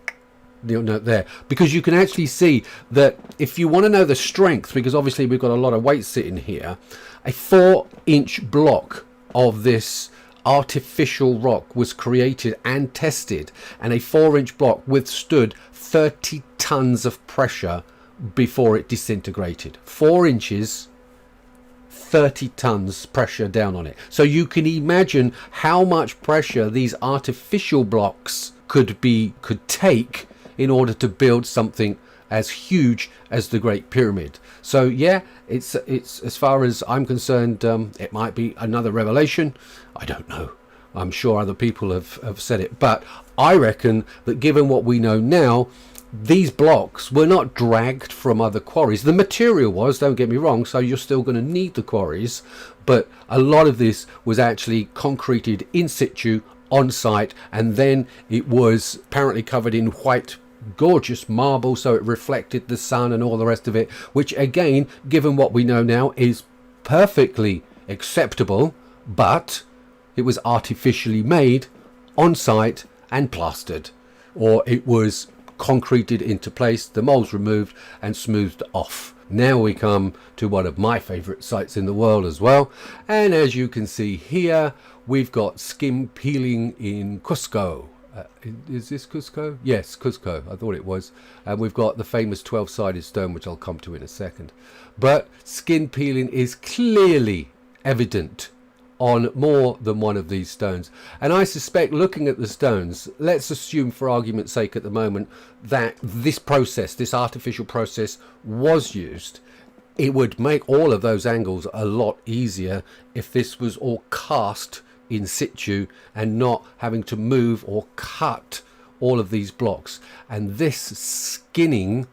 The note there, because you can actually see that if you want to know the strength, because obviously we've got a lot of weight sitting here, a 4-inch block of this artificial rock was created and tested, and a 4-inch block withstood 30 tons of pressure before it disintegrated. 4 inches, 30 tons pressure down on it. So you can imagine how much pressure these artificial blocks could take in order to build something as huge as the Great Pyramid. So yeah, it's as far as I'm concerned, it might be another revelation. I don't know. I'm sure other people have said it, but I reckon that given what we know now, these blocks were not dragged from other quarries. The material was, don't get me wrong, so you're still going to need the quarries, but a lot of this was actually concreted in situ on site, and then it was apparently covered in white gorgeous marble so it reflected the sun and all the rest of it, which again, given what we know now, is perfectly acceptable, but it was artificially made on site and plastered, or it was concreted into place, the molds removed and smoothed off. Now we come to one of my favorite sites in the world as well, and as you can see here, we've got skin peeling in Cusco. Is this Cusco? Yes, Cusco. I thought it was. And we've got the famous 12-sided stone, which I'll come to in a second. But skin peeling is clearly evident on more than one of these stones. And I suspect, looking at the stones, let's assume for argument's sake at the moment that this process, this artificial process, was used. It would make all of those angles a lot easier if this was all cast in situ and not having to move or cut all of these blocks. And this skinning,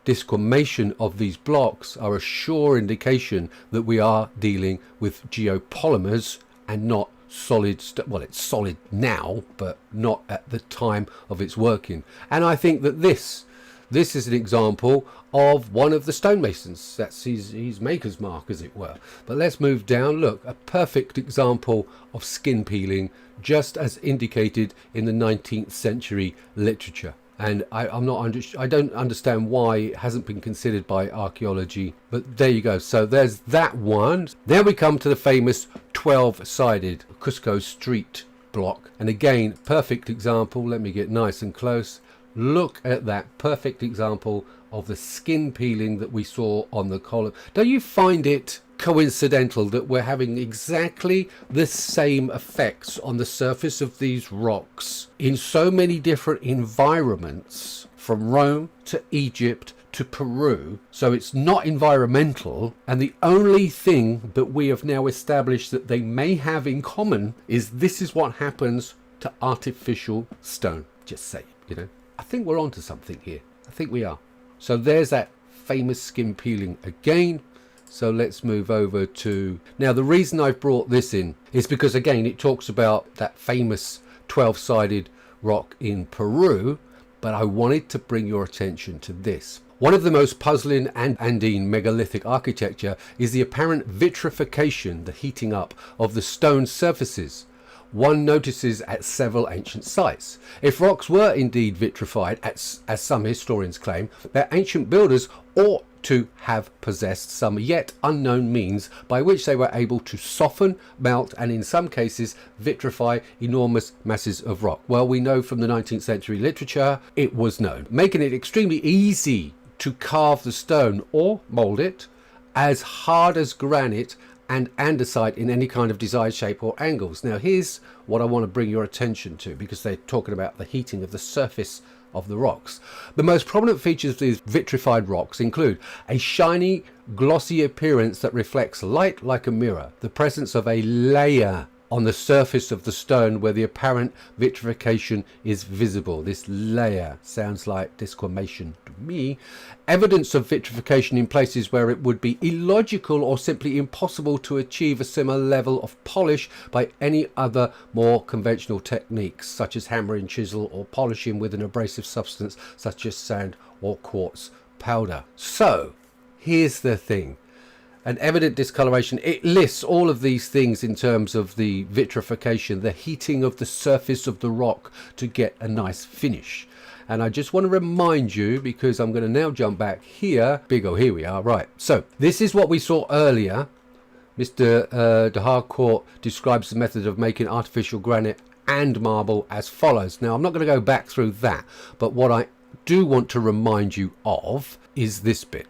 disquamation of these blocks are a sure indication that we are dealing with geopolymers and not solid, well, it's solid now, but not at the time of its working. And I think that this is an example of one of the stonemasons. That's his maker's mark, as it were. But let's move down. Look, a perfect example of skin peeling, just as indicated in the 19th century literature. And I don't understand why it hasn't been considered by archaeology, but there you go. So there's that one. Now we come to the famous 12-sided Cusco street block. And again, perfect example. Let me get nice and close. Look at that perfect example of the skin peeling that we saw on the column. Don't you find it coincidental that we're having exactly the same effects on the surface of these rocks in so many different environments, from Rome to Egypt to Peru? So it's not environmental, and the only thing that we have now established that they may have in common is this is what happens to artificial stone. Just say, I think we're onto something here. I think we are. So there's that famous skin peeling again. So let's move over to... Now, the reason I've brought this in is because, again, it talks about that famous 12-sided rock in Peru, but I wanted to bring your attention to this. One of the most puzzling Andine megalithic architecture is the apparent vitrification, the heating up of the stone surfaces one notices at several ancient sites. If rocks were indeed vitrified, as some historians claim, their ancient builders ought to have possessed some yet unknown means by which they were able to soften, melt, and in some cases vitrify enormous masses of rock. Well, we know from the 19th century literature it was known, making it extremely easy to carve the stone or mould it as hard as granite and andesite in any kind of desired shape or angles. Now here's what I want to bring your attention to, because they're talking about the heating of the surface of the rocks. The most prominent features of these vitrified rocks include a shiny, glossy appearance that reflects light like a mirror, the presence of a layer on the surface of the stone where the apparent vitrification is visible. This layer sounds like disquamation to me. Evidence of vitrification in places where it would be illogical or simply impossible to achieve a similar level of polish by any other more conventional techniques, such as hammer and chisel, or polishing with an abrasive substance such as sand or quartz powder. So here's the thing. An evident discoloration. It lists all of these things in terms of the vitrification, the heating of the surface of the rock to get a nice finish. And I just want to remind you, because I'm going to now jump back here. Here we are. Right. So this is what we saw earlier. Mr. de Harcourt describes the method of making artificial granite and marble as follows. Now, I'm not going to go back through that, but what I do want to remind you of is this bit.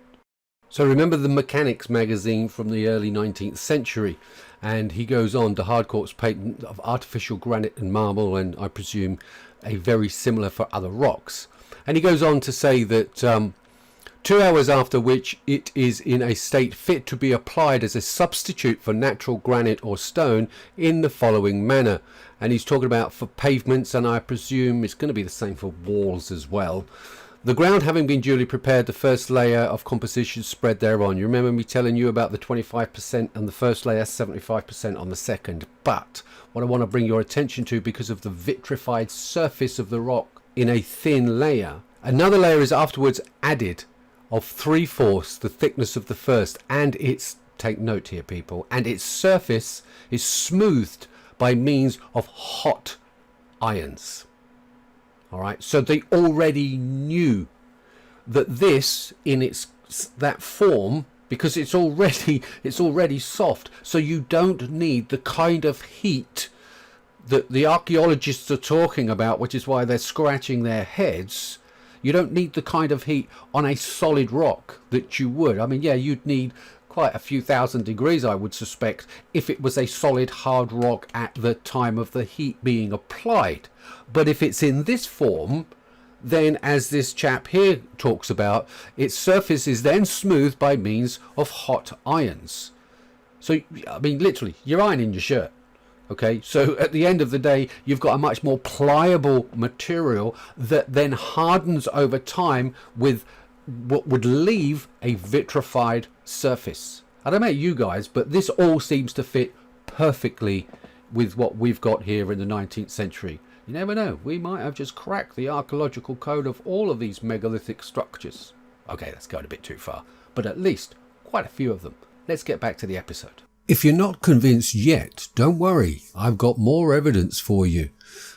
So remember the Mechanics magazine from the early 19th century, and he goes on to Harcourt's patent of artificial granite and marble, and I presume a very similar for other rocks. And he goes on to say that 2 hours after which it is in a state fit to be applied as a substitute for natural granite or stone in the following manner. And he's talking about for pavements, and I presume it's going to be the same for walls as well. The ground having been duly prepared, the first layer of composition spread thereon. You remember me telling you about the 25% on the first layer, 75% on the second. But what I want to bring your attention to, because of the vitrified surface of the rock in a thin layer, another layer is afterwards added of 3/4 the thickness of the first, and its, take note here people, and its surface is smoothed by means of hot irons. All right, so they already knew that this, in that form, because it's already soft, so you don't need the kind of heat that the archaeologists are talking about, which is why they're scratching their heads. You don't need the kind of heat on a solid rock that you would. I mean, yeah, you'd need quite a few thousand degrees, I would suspect, if it was a solid hard rock at the time of the heat being applied. But if it's in this form, then, as this chap here talks about, its surface is then smoothed by means of hot irons. So, I mean, literally, you're ironing your shirt. Okay, so at the end of the day, you've got a much more pliable material that then hardens over time with what would leave a vitrified surface. I don't know about you guys, but this all seems to fit perfectly with what we've got here in the 19th century. You never know, we might have just cracked the archaeological code of all of these megalithic structures. Okay, that's going a bit too far, but at least quite a few of them. Let's get back to the episode. If you're not convinced yet, don't worry, I've got more evidence for you.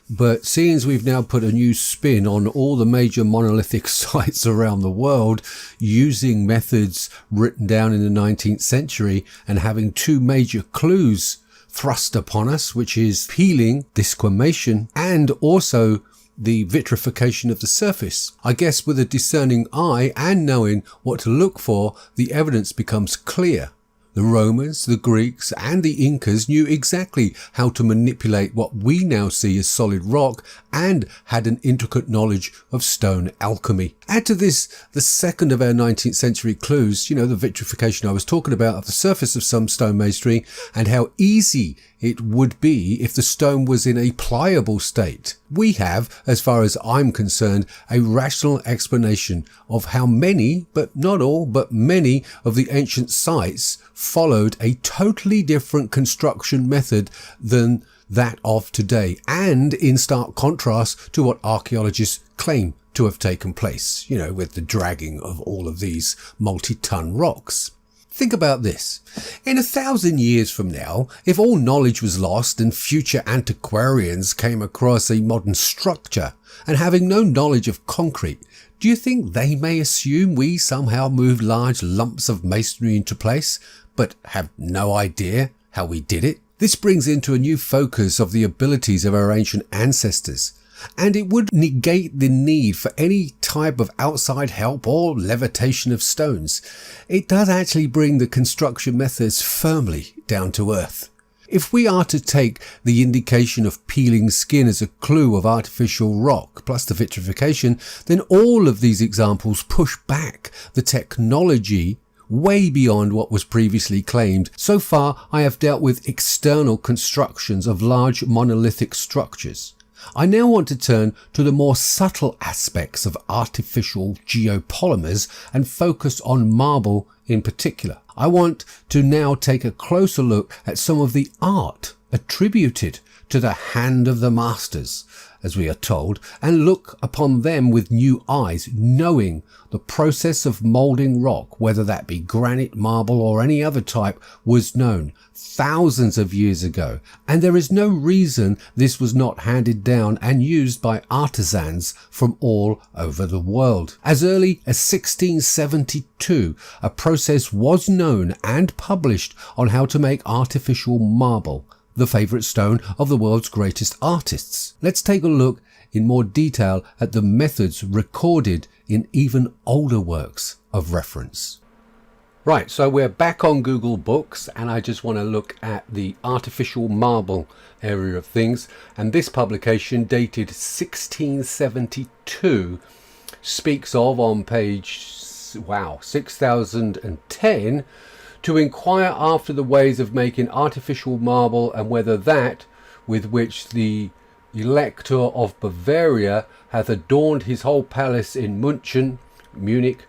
But seeing as we've now put a new spin on all the major monolithic sites around the world using methods written down in the 19th century and having two major clues thrust upon us, which is peeling, desquamation, and also the vitrification of the surface. I guess with a discerning eye and knowing what to look for, the evidence becomes clear. The Romans, the Greeks, and the Incas knew exactly how to manipulate what we now see as solid rock and had an intricate knowledge of stone alchemy. Add to this the second of our 19th century clues, the vitrification I was talking about of the surface of some stone masonry, and how easy it would be if the stone was in a pliable state. We have, as far as I'm concerned, a rational explanation of how many, but not all, but many of the ancient sites followed a totally different construction method than that of today, and in stark contrast to what archaeologists claim to have taken place, with the dragging of all of these multi-ton rocks. Think about this. In 1,000 years from now, if all knowledge was lost and future antiquarians came across a modern structure and having no knowledge of concrete, do you think they may assume we somehow moved large lumps of masonry into place, but have no idea how we did it? This brings into a new focus of the abilities of our ancient ancestors, and it would negate the need for any type of outside help or levitation of stones. It does actually bring the construction methods firmly down to earth. If we are to take the indication of peeling skin as a clue of artificial rock plus the vitrification, then all of these examples push back the technology way beyond what was previously claimed. So far, I have dealt with external constructions of large monolithic structures. I now want to turn to the more subtle aspects of artificial geopolymers and focus on marble in particular. I want to now take a closer look at some of the art attributed to the hand of the masters, as we are told, and look upon them with new eyes, knowing the process of moulding rock, whether that be granite, marble or any other type, was known thousands of years ago, and there is no reason this was not handed down and used by artisans from all over the world. As early as 1672, a process was known and published on how to make artificial marble, the favourite stone of the world's greatest artists. Let's take a look in more detail at the methods recorded in even older works of reference. Right, so we're back on Google Books, and I just want to look at the artificial marble area of things. And this publication, dated 1672, speaks of, on page 6010, to inquire after the ways of making artificial marble, and whether that with which the Elector of Bavaria hath adorned his whole palace in Munich,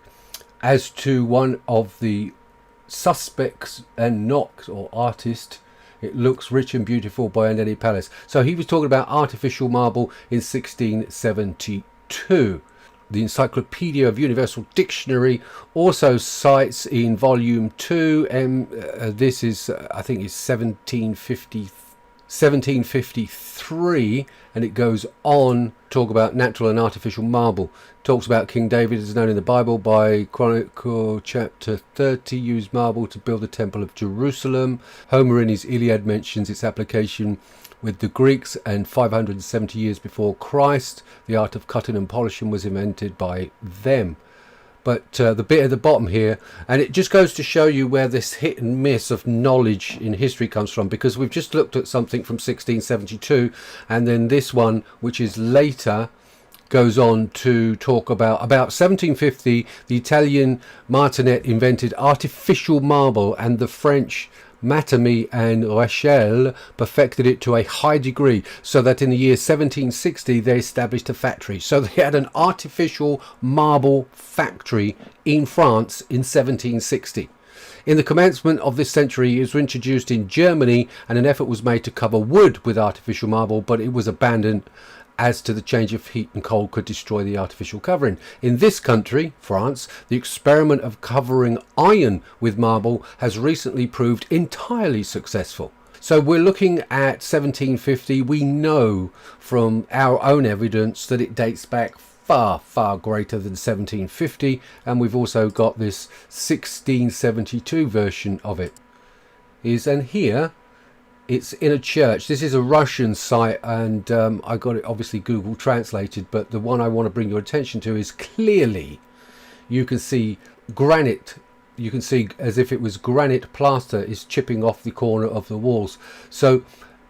as to one of the suspects and not, or artist, it looks rich and beautiful by any palace. So he was talking about artificial marble in 1672. The Encyclopedia of Universal Dictionary also cites in volume 2, and this is, I think it's 1753, and it goes on talk about natural and artificial marble. Talks about King David, as known in the Bible by Chronicle chapter 30, used marble to build the Temple of Jerusalem. Homer in his Iliad mentions its application with the Greeks, and 570 years before Christ, the art of cutting and polishing was invented by them. But the bit at the bottom here, and it just goes to show you where this hit and miss of knowledge in history comes from, because we've just looked at something from 1672, and then this one, which is later, goes on to talk about 1750, the Italian Martinet invented artificial marble, and the French Matami and Rachel perfected it to a high degree, so that in the year 1760 they established a factory. So they had an artificial marble factory in France in 1760. In the commencement of this century, it was introduced in Germany, and an effort was made to cover wood with artificial marble, but it was abandoned as to the change of heat and cold could destroy the artificial covering. In this country, France, the experiment of covering iron with marble has recently proved entirely successful. So we're looking at 1750. We know from our own evidence that it dates back far, far greater than 1750, and we've also got this 1672 version of it. And here it's in a church. This is a Russian site, and I got it obviously Google translated, but the one I want to bring your attention to is clearly you can see granite. You can see as if it was granite plaster is chipping off the corner of the walls. So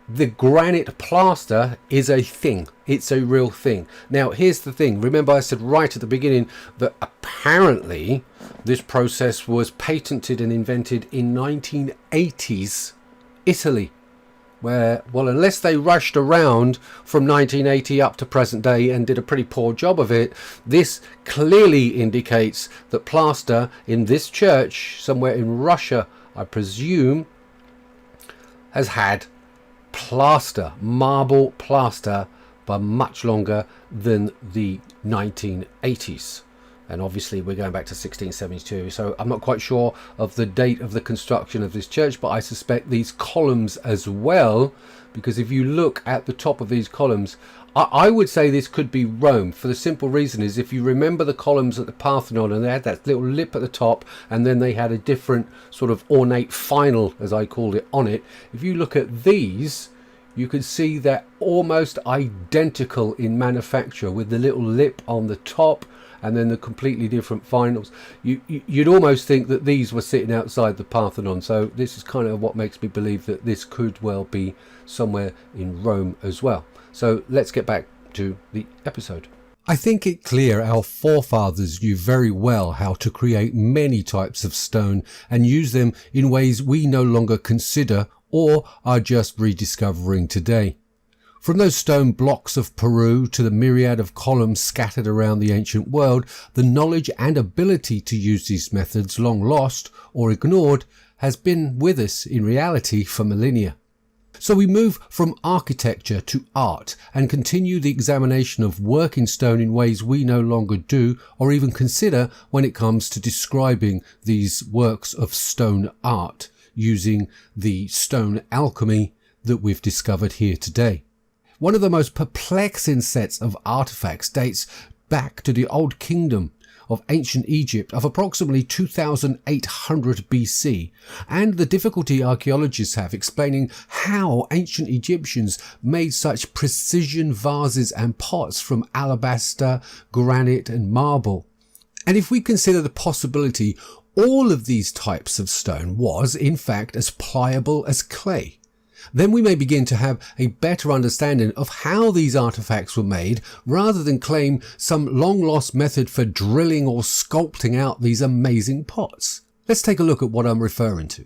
the granite plaster is a thing. It's a real thing. Now here's the thing. Remember I said right at the beginning that apparently this process was patented and invented in 1980s Italy, where, well, unless they rushed around from 1980 up to present day and did a pretty poor job of it, this clearly indicates that plaster in this church, somewhere in Russia, I presume, has had plaster, marble plaster, for much longer than the 1980s. And obviously we're going back to 1672, so I'm not quite sure of the date of the construction of this church, but I suspect these columns as well, because if you look at the top of these columns, I would say this could be Rome, for the simple reason is if you remember the columns at the Parthenon, and they had that little lip at the top, and then they had a different sort of ornate final, as I called it, on it. If you look at these, you can see they're almost identical in manufacture, with the little lip on the top and then the completely different finals. You'd almost think that these were sitting outside the Parthenon. So this is kind of what makes me believe that this could well be somewhere in Rome as well. So let's get back to the episode. I think it clear our forefathers knew very well how to create many types of stone and use them in ways we no longer consider or are just rediscovering today. From those stone blocks of Peru to the myriad of columns scattered around the ancient world, the knowledge and ability to use these methods, long lost or ignored, has been with us in reality for millennia. So we move from architecture to art and continue the examination of work in stone in ways we no longer do or even consider when it comes to describing these works of stone art using the stone alchemy that we've discovered here today. One of the most perplexing sets of artifacts dates back to the Old Kingdom of ancient Egypt of approximately 2800 BC, and the difficulty archaeologists have explaining how ancient Egyptians made such precision vases and pots from alabaster, granite and marble. And if we consider the possibility all of these types of stone was, in fact, as pliable as clay, then we may begin to have a better understanding of how these artifacts were made, rather than claim some long-lost method for drilling or sculpting out these amazing pots. Let's take a look at what I'm referring to.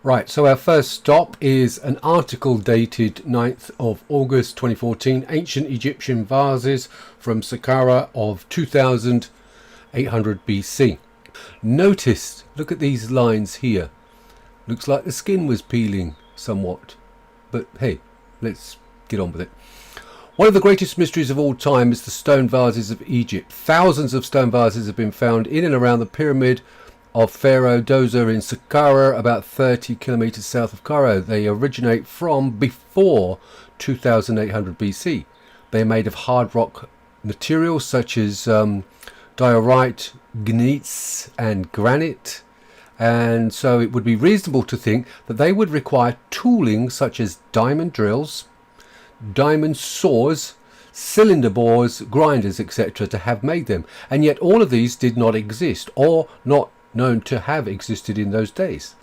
Right, so our first stop is an article dated 9th of August 2014, Ancient Egyptian Vases from Saqqara of 2800 BC. Notice, look at these lines here. Looks like the skin was peeling somewhat, but hey, let's get on with it. One of the greatest mysteries of all time is the stone vases of Egypt. Thousands of stone vases have been found in and around the pyramid of Pharaoh Djoser in Saqqara, about 30 kilometers south of Cairo. They originate from before 2800 BC. They are made of hard rock materials such as diorite, gneiss and granite. And so it would be reasonable to think that they would require tooling such as diamond drills, diamond saws, cylinder bores, grinders, etc. to have made them. And yet all of these did not exist, or not known to have existed in those days.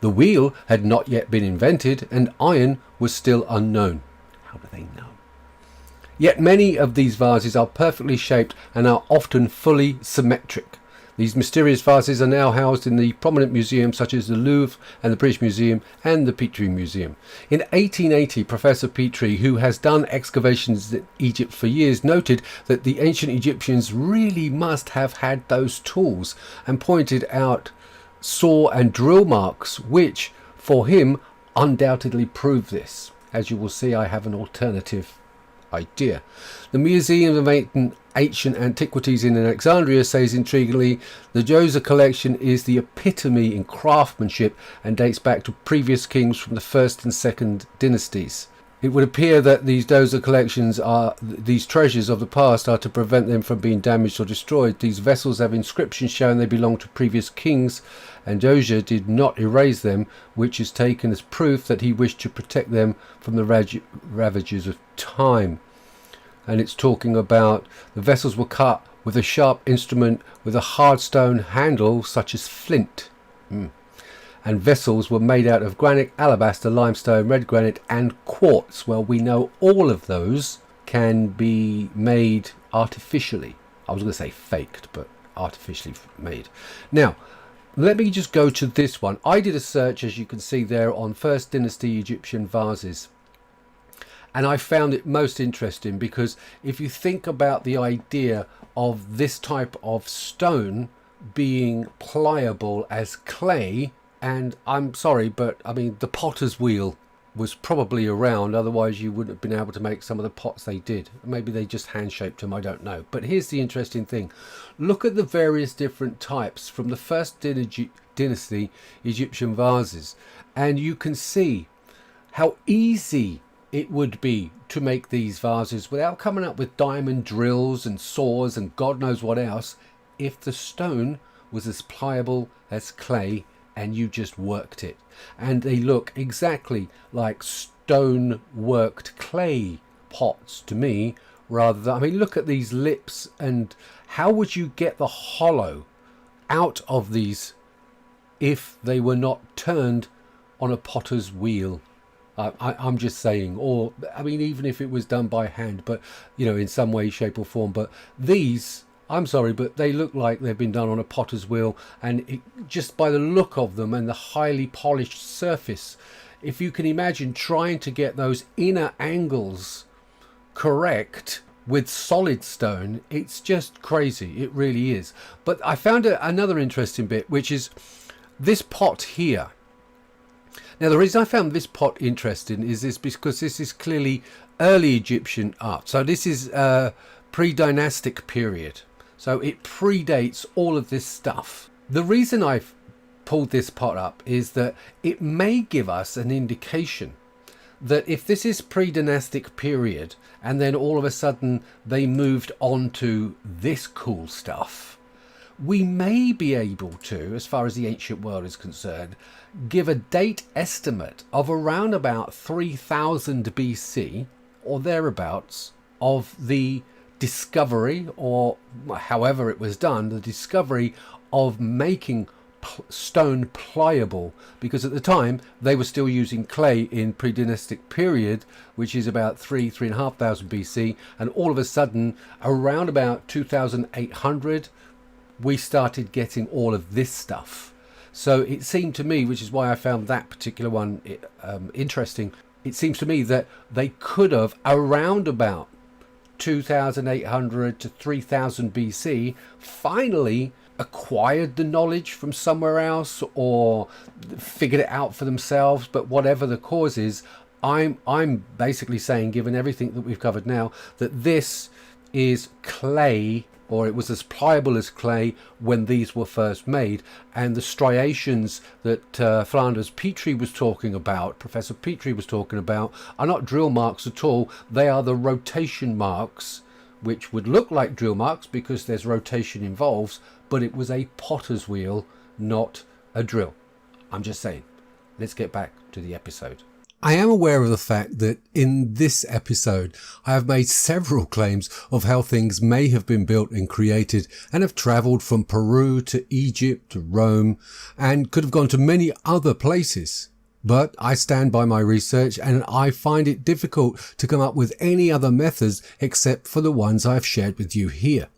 The wheel had not yet been invented and iron was still unknown. How do they know? Yet many of these vases are perfectly shaped and are often fully symmetric. These mysterious vases are now housed in the prominent museums such as the Louvre and the British Museum and the Petrie Museum. In 1880, Professor Petrie, who has done excavations in Egypt for years, noted that the ancient Egyptians really must have had those tools and pointed out saw and drill marks, which for him undoubtedly prove this. As you will see, I have an alternative idea. The Museum of Ancient Antiquities in Alexandria says intriguingly, the Djoser collection is the epitome in craftsmanship and dates back to previous kings from the 1st and 2nd dynasties. It would appear that these Djoser collections these treasures of the past are to prevent them from being damaged or destroyed. These vessels have inscriptions showing they belong to previous kings, and Djoser did not erase them, which is taken as proof that he wished to protect them from the ravages of time. And it's talking about the vessels were cut with a sharp instrument with a hard stone handle such as flint. And vessels were made out of granite, alabaster, limestone, red granite and quartz. Well, we know all of those can be made artificially. I was going to say faked, but artificially made. Now, let me just go to this one. I did a search, as you can see there, on First Dynasty Egyptian vases. And I found it most interesting because if you think about the idea of this type of stone being pliable as clay, and I'm sorry, but I mean, the potter's wheel was probably around, otherwise you wouldn't have been able to make some of the pots they did. Maybe they just hand shaped them, I don't know. But here's the interesting thing. Look at the various different types from the First Dynasty Egyptian vases, and you can see how easy it would be to make these vases without coming up with diamond drills and saws and God knows what else, if the stone was as pliable as clay and you just worked it. And they look exactly like stone worked clay pots to me, rather than, I mean, look at these lips, and how would you get the hollow out of these if they were not turned on a potter's wheel? I'm just saying, or I mean, even if it was done by hand, but you know, in some way, shape or form. But these, I'm sorry, but they look like they've been done on a potter's wheel, and just by the look of them and the highly polished surface, if you can imagine trying to get those inner angles correct with solid stone, it's just crazy. It really is. But I found another interesting bit, which is this pot here. Now, the reason I found this pot interesting is because this is clearly early Egyptian art. So this is pre-dynastic period. So it predates all of this stuff. The reason I've pulled this pot up is that it may give us an indication that if this is pre-dynastic period and then all of a sudden they moved on to this cool stuff, we may be able to, as far as the ancient world is concerned, give a date estimate of around about 3000 BC or thereabouts of the discovery, or however it was done, the discovery of making stone pliable, because at the time they were still using clay in pre-dynastic period, which is about 3,500 BC, and all of a sudden around about 2800 we started getting all of this stuff. So it seemed to me, which is why I found that particular one interesting, it seems to me that they could have around about 2800 to 3000 BC finally acquired the knowledge from somewhere else or figured it out for themselves. But whatever the cause is, I'm basically saying, given everything that we've covered now, that this is clay, or it was as pliable as clay when these were first made. And the striations that Flanders Petrie was talking about, Professor Petrie was talking about, are not drill marks at all. They are the rotation marks, which would look like drill marks because there's rotation involved, but it was a potter's wheel, not a drill. I'm just saying. Let's get back to the episode. I am aware of the fact that in this episode I have made several claims of how things may have been built and created and have travelled from Peru to Egypt to Rome and could have gone to many other places. But I stand by my research and I find it difficult to come up with any other methods except for the ones I have shared with you here.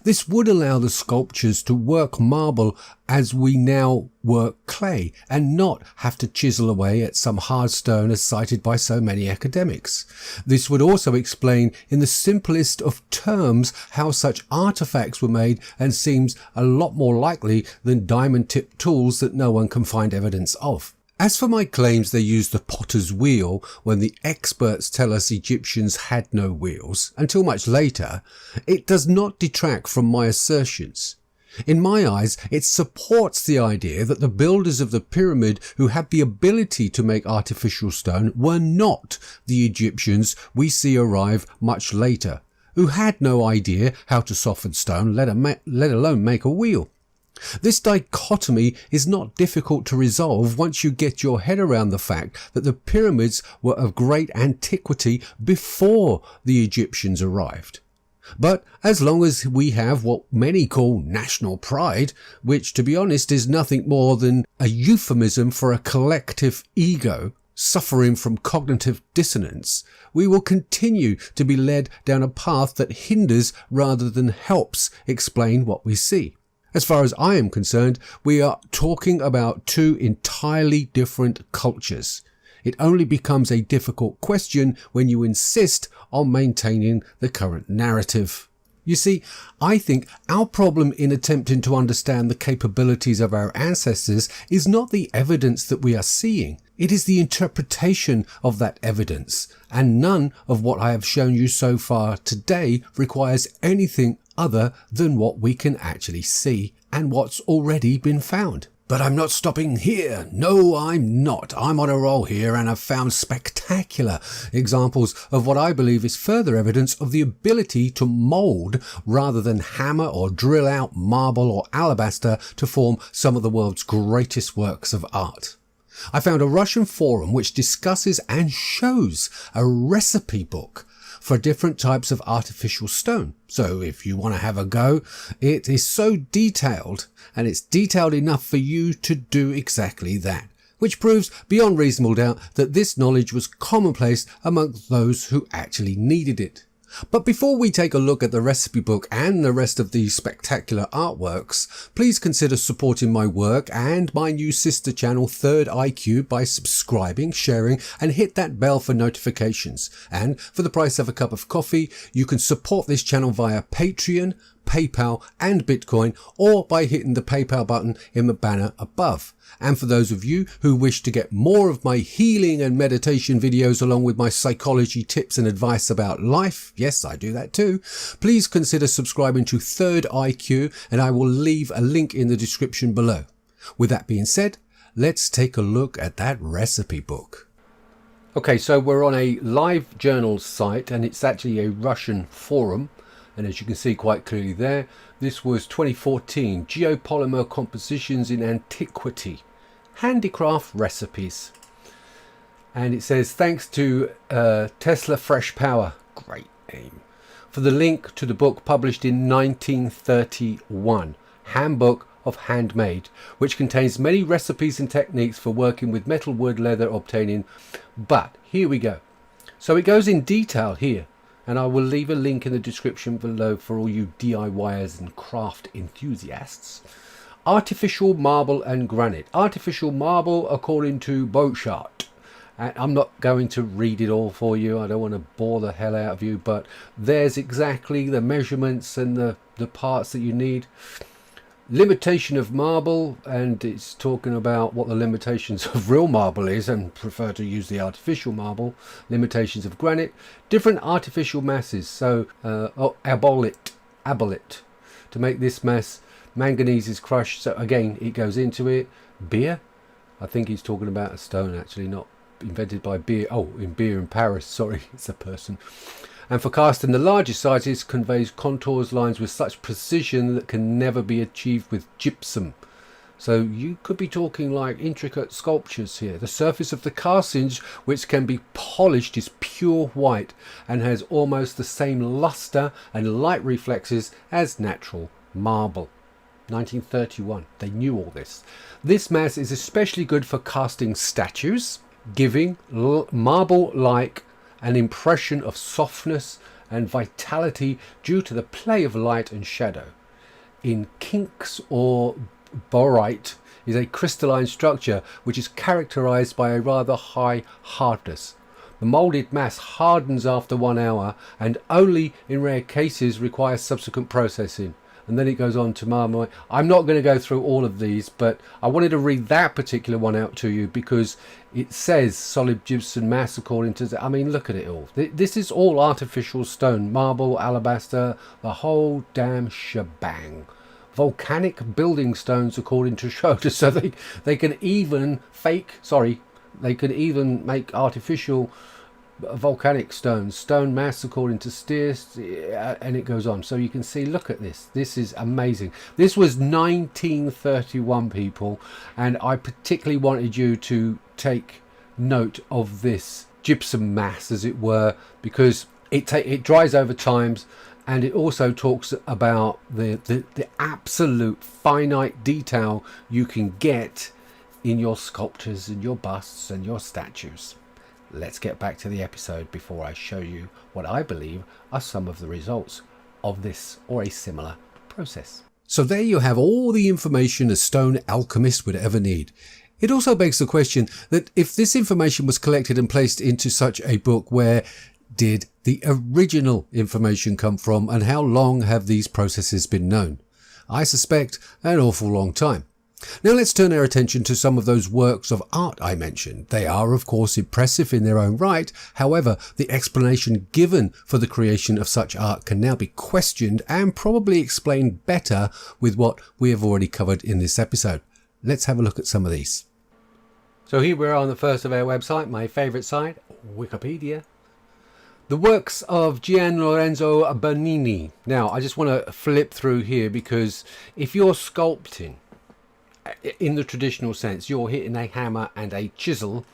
This would allow the sculptures to work marble as we now work clay and not have to chisel away at some hard stone as cited by so many academics. This would also explain in the simplest of terms how such artifacts were made and seems a lot more likely than diamond-tipped tools that no one can find evidence of. As for my claims they used the potter's wheel when the experts tell us Egyptians had no wheels until much later, it does not detract from my assertions. In my eyes, it supports the idea that the builders of the pyramid who had the ability to make artificial stone were not the Egyptians we see arrive much later, who had no idea how to soften stone, let alone make a wheel. This dichotomy is not difficult to resolve once you get your head around the fact that the pyramids were of great antiquity before the Egyptians arrived. But as long as we have what many call national pride, which to be honest is nothing more than a euphemism for a collective ego suffering from cognitive dissonance, we will continue to be led down a path that hinders rather than helps explain what we see. As far as I am concerned, we are talking about two entirely different cultures. It only becomes a difficult question when you insist on maintaining the current narrative. You see, I think our problem in attempting to understand the capabilities of our ancestors is not the evidence that we are seeing. It is the interpretation of that evidence, and none of what I have shown you so far today requires anything other than what we can actually see and what's already been found. But I'm not stopping here. No, I'm not. I'm on a roll here and I've found spectacular examples of what I believe is further evidence of the ability to mould rather than hammer or drill out marble or alabaster to form some of the world's greatest works of art. I found a Russian forum which discusses and shows a recipe book for different types of artificial stone. So if you want to have a go, it is so detailed, and it's detailed enough for you to do exactly that, which proves beyond reasonable doubt that this knowledge was commonplace among those who actually needed it. But before we take a look at the recipe book and the rest of these spectacular artworks, please consider supporting my work and my new sister channel Third IQ by subscribing, sharing and hit that bell for notifications. And for the price of a cup of coffee, you can support this channel via Patreon, PayPal and Bitcoin, or by hitting the PayPal button in the banner above. And for those of you who wish to get more of my healing and meditation videos along with my psychology tips and advice about life, yes, I do that too, please consider subscribing to Third IQ, and I will leave a link in the description below. With that being said, let's take a look at that recipe book. Okay, so we're on a LiveJournal site, and it's actually a Russian forum. And as you can see quite clearly there, this was 2014, Geopolymer Compositions in Antiquity, Handicraft Recipes. And it says, thanks to Tesla Fresh Power, great name, for the link to the book published in 1931, Handbook of Handmade, which contains many recipes and techniques for working with metal, wood, leather, obtaining. But here we go. So it goes in detail here. And I will leave a link in the description below for all you DIYers and craft enthusiasts. Artificial marble and granite. Artificial marble according to Bochart. And I'm not going to read it all for you. I don't want to bore the hell out of you. But there's exactly the measurements and the parts that you need. Limitation of marble, and it's talking about what the limitations of real marble is and prefer to use the artificial marble. Limitations of granite, different artificial masses. So abolite. To make this mass, manganese is crushed, so again it goes into it. Beer, I think he's talking about a stone actually, not invented by beer. Oh, in beer in Paris, sorry, it's a person. And for casting the largest sizes, conveys contours lines with such precision that can never be achieved with gypsum. So you could be talking like intricate sculptures here. The surface of the castings, which can be polished, is pure white and has almost the same luster and light reflexes as natural marble. 1931, they knew all this. This mass is especially good for casting statues, giving marble-like an impression of softness and vitality due to the play of light and shadow. In kinks or borite is a crystalline structure which is characterized by a rather high hardness. The molded mass hardens after 1 hour and only in rare cases requires subsequent processing. And then it goes on to marmite. I'm not going to go through all of these, but I wanted to read that particular one out to you because it says solid gypsum mass according to... I mean, look at it all. This is all artificial stone, marble, alabaster, the whole damn shebang. Volcanic building stones according to Schroeder. So they can even they can even make artificial volcanic stones, stone mass according to Steers, and it goes on. So you can see, look at this. This is amazing. This was 1931, people, and I particularly wanted you to take note of this gypsum mass, as it were, because it dries over times, and it also talks about the absolute finite detail you can get in your sculptures and your busts and your statues. Let's get back to the episode before I show you what I believe are some of the results of this or a similar process. So there you have all the information a stone alchemist would ever need. It also begs the question that if this information was collected and placed into such a book, where did the original information come from, and how long have these processes been known? I suspect an awful long time. Now let's turn our attention to some of those works of art I mentioned. They are, of course, impressive in their own right. However, the explanation given for the creation of such art can now be questioned and probably explained better with what we have already covered in this episode. Let's have a look at some of these. So here we are on the first of our website, my favourite site, Wikipedia. The works of Gian Lorenzo Bernini. Now, I just want to flip through here because if you're sculpting in the traditional sense, you're hitting a hammer and a chisel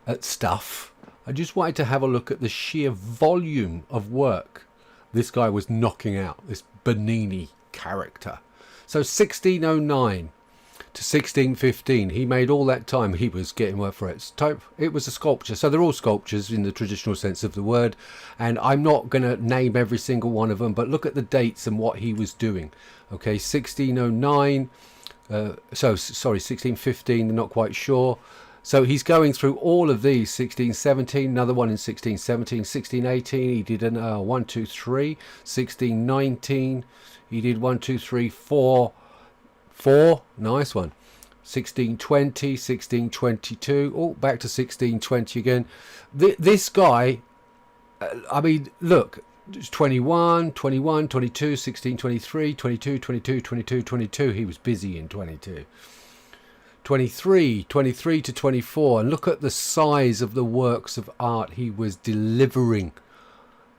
at stuff. I just wanted to have a look at the sheer volume of work this guy was knocking out, this Bernini character. So 1609 to 1615, he made all that time he was getting work for it. It was a sculpture, so they're all sculptures in the traditional sense of the word, and I'm not going to name every single one of them, but look at the dates and what he was doing. Okay, 1609, 1615, not quite sure. So he's going through all of these. 1617, another one in 1617, 1618, he did an 1, 2, 3. 1619, he did 1, 2, 3, 4. Nice one. 1620, 1622, oh, back to 1620 again. This guy, I mean, look, it's 21, 22, 1623, 22, 22, 22, 22. He was busy in 22. 23 to 24. And look at the size of the works of art he was delivering.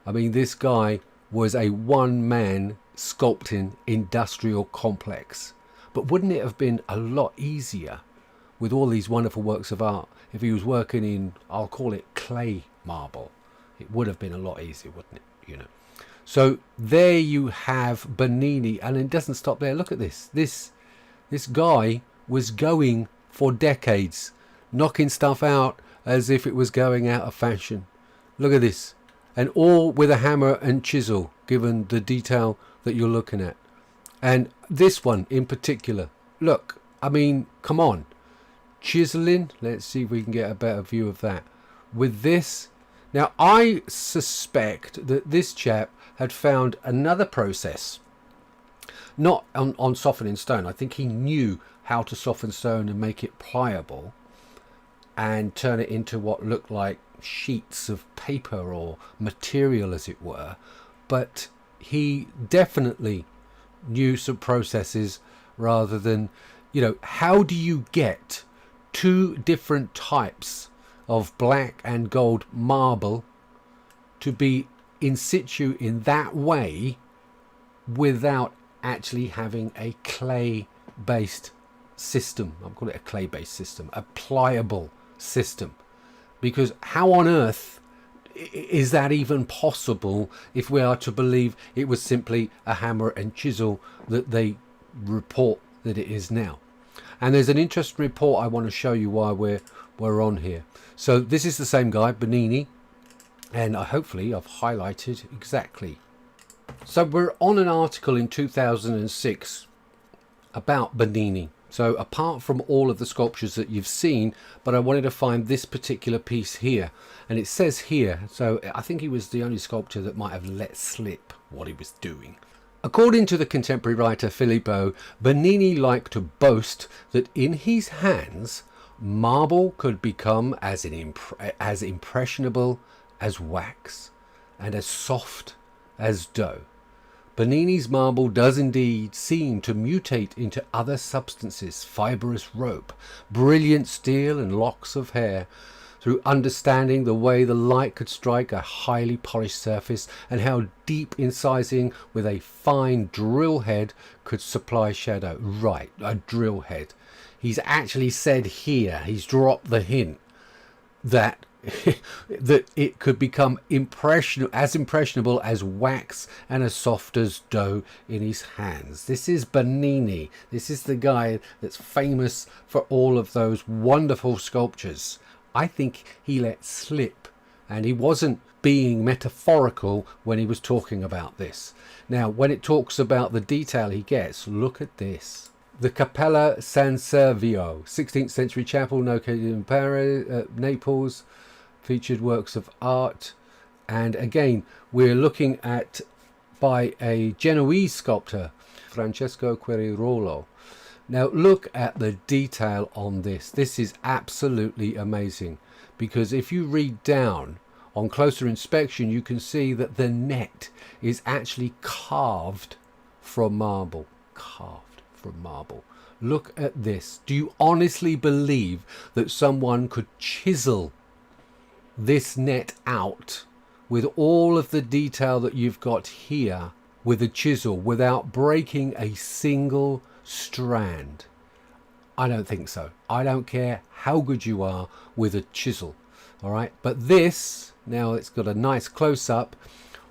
I mean, this guy was a one-man sculpting industrial complex. But wouldn't it have been a lot easier with all these wonderful works of art if he was working in, I'll call it clay marble? It would have been a lot easier, wouldn't it? You know. So there you have Bernini, and it doesn't stop there. Look at this. This guy was going for decades, knocking stuff out as if it was going out of fashion. Look at this. And all with a hammer and chisel, given the detail that you're looking at. And this one in particular, look, I mean, come on. Chiseling, let's see if we can get a better view of that. With this, now I suspect that this chap had found another process, not on softening stone. I think he knew how to soften stone and make it pliable and turn it into what looked like sheets of paper or material, as it were. But he definitely knew some processes rather than, you know, how do you get two different types of black and gold marble to be in situ in that way without actually having a clay based system? I'm calling it a clay based system, a pliable system, because how on earth is that even possible if we are to believe it was simply a hammer and chisel that they report that it is now? And there's an interesting report I want to show you while we're on here. So this is the same guy, Bernini, And hopefully I've highlighted exactly. So we're on an article in 2006 about Bernini. So apart from all of the sculptures that you've seen, but I wanted to find this particular piece here. And it says here, so I think he was the only sculptor that might have let slip what he was doing. According to the contemporary writer Filippo, Bernini liked to boast that in his hands, marble could become as impressionable as wax and as soft as dough. Bernini's marble does indeed seem to mutate into other substances, fibrous rope, brilliant steel and locks of hair, through understanding the way the light could strike a highly polished surface and how deep incising with a fine drill head could supply shadow. Right, a drill head. He's actually said here, he's dropped the hint that that it could become as impressionable as wax and as soft as dough in his hands. This is Bernini. This is the guy that's famous for all of those wonderful sculptures. I think he let slip, and he wasn't being metaphorical when he was talking about this. Now, when it talks about the detail he gets, look at this. The Cappella San Servio, 16th century chapel located in Paris, Naples, featured works of art. And again, we're looking at by a Genoese sculptor, Francesco Querirolo. Now look at the detail on this. This is absolutely amazing, because if you read down on closer inspection, you can see that the net is actually carved from marble. Carved from marble. Look at this. Do you honestly believe that someone could chisel this net out with all of the detail that you've got here with a chisel without breaking a single strand? I don't think so. I don't care how good you are with a chisel. All right, but this, now it's got a nice close-up.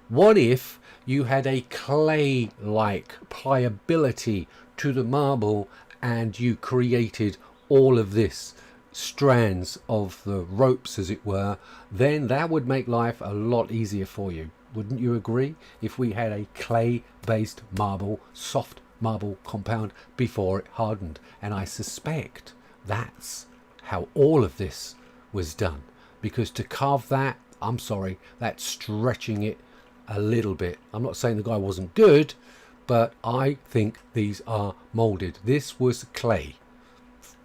What if you had a clay-like pliability to the marble and you created all of this strands of the ropes, as it were? Then that would make life a lot easier for you. Wouldn't you agree? If we had a clay-based marble, soft marble compound before it hardened. And I suspect that's how all of this was done, because to carve that, I'm sorry, that's stretching it a little bit. I'm not saying the guy wasn't good, but I think these are molded. This was clay,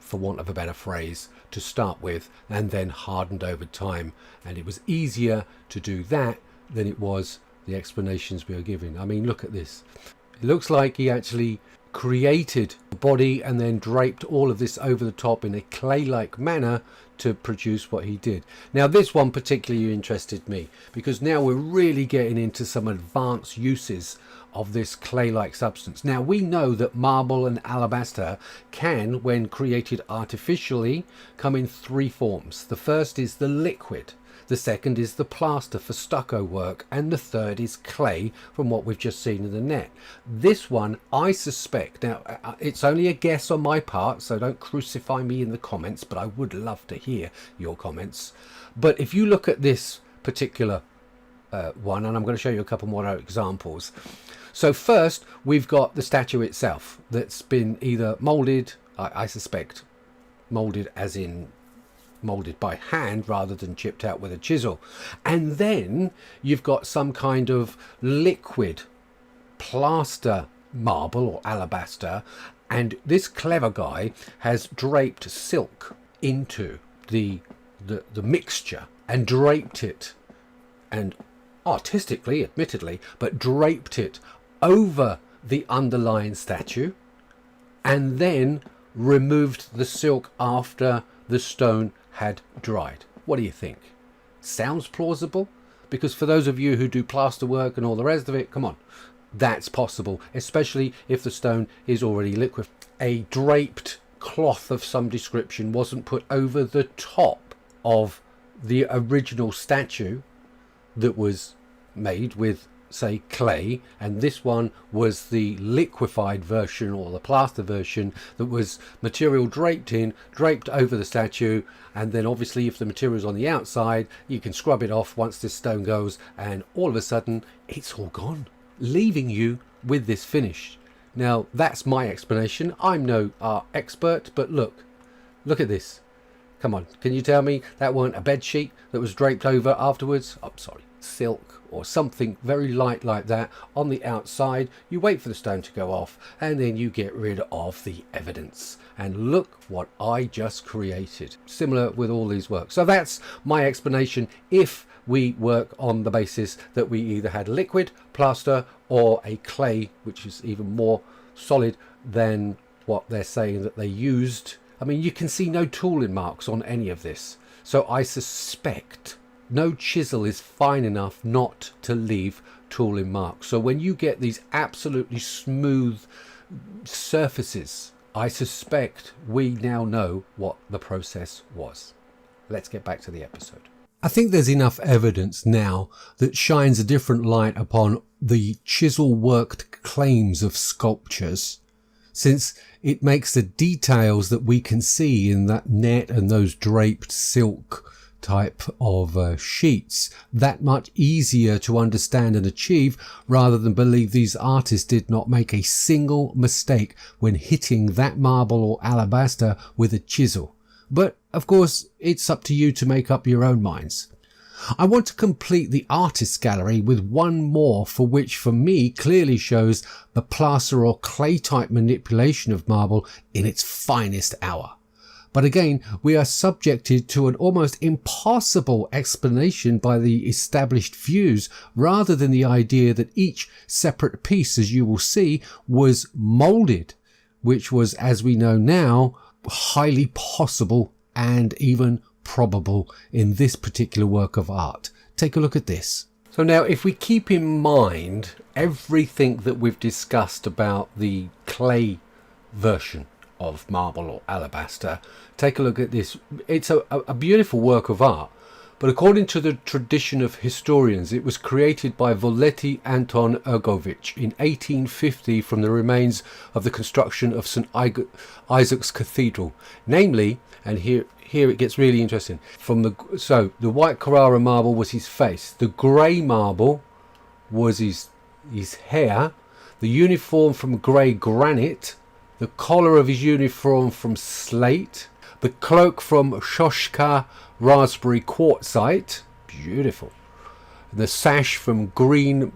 for want of a better phrase, to start with, and then hardened over time. And it was easier to do that than it was the explanations we are giving. I mean, look at this. It looks like he actually created a body and then draped all of this over the top in a clay-like manner to produce what he did. Now, this one particularly interested me, because now we're really getting into some advanced uses of this clay-like substance. Now, we know that marble and alabaster can, when created artificially, come in three forms. The first is the liquid. The second is the plaster for stucco work, and the third is clay, from what we've just seen in the net. This one, I suspect, now it's only a guess on my part, so don't crucify me in the comments, but I would love to hear your comments. But if you look at this particular one, and I'm going to show you a couple more examples. So first, we've got the statue itself that's been either molded, I suspect, molded as in molded by hand rather than chipped out with a chisel. And then you've got some kind of liquid plaster marble or alabaster, and this clever guy has draped silk into the mixture and draped it, and artistically, admittedly, but draped it over the underlying statue, and then removed the silk after the stone had dried. What do you think? Sounds plausible? Because for those of you who do plaster work and all the rest of it, come on, that's possible, especially if the stone is already liquid. A draped cloth of some description wasn't put over the top of the original statue that was made with say, clay, and this one was the liquefied version or the plaster version that was material draped over the statue, and then obviously if the material's on the outside, you can scrub it off once this stone goes, and all of a sudden it's all gone, leaving you with this finish. Now that's my explanation. I'm no art expert, but look at this. Come on, can you tell me that weren't a bed sheet that was draped over afterwards? I'm sorry, silk or something very light like that on the outside. You wait for the stone to go off and then you get rid of the evidence. And look what I just created. Similar with all these works. So that's my explanation if we work on the basis that we either had liquid, plaster, or a clay, which is even more solid than what they're saying that they used. I mean, you can see no tooling marks on any of this. So I suspect no chisel is fine enough not to leave tooling marks. So when you get these absolutely smooth surfaces, I suspect we now know what the process was. Let's get back to the episode. I think there's enough evidence now that shines a different light upon the chisel-worked claims of sculptures, since it makes the details that we can see in that net and those draped silk type of sheets that much easier to understand and achieve, rather than believe these artists did not make a single mistake when hitting that marble or alabaster with a chisel. But of course, it's up to you to make up your own minds. I want to complete the artist's gallery with one more, for which for me clearly shows the plaster or clay type manipulation of marble in its finest hour. But again, we are subjected to an almost impossible explanation by the established views, rather than the idea that each separate piece, as you will see, was moulded, which was, as we know now, highly possible and even probable in this particular work of art. Take a look at this. So now, if we keep in mind everything that we've discussed about the clay version of marble or alabaster, take a look at this. It's a beautiful work of art, but according to the tradition of historians, it was created by Voleti Anton Ergovich in 1850 from the remains of the construction of St. Isaac's Cathedral. Namely, and here it gets really interesting, so the white Carrara marble was his face, the grey marble was his hair, the uniform from grey granite, the collar of his uniform from slate, the cloak from Shoshka raspberry quartzite, beautiful, the sash from green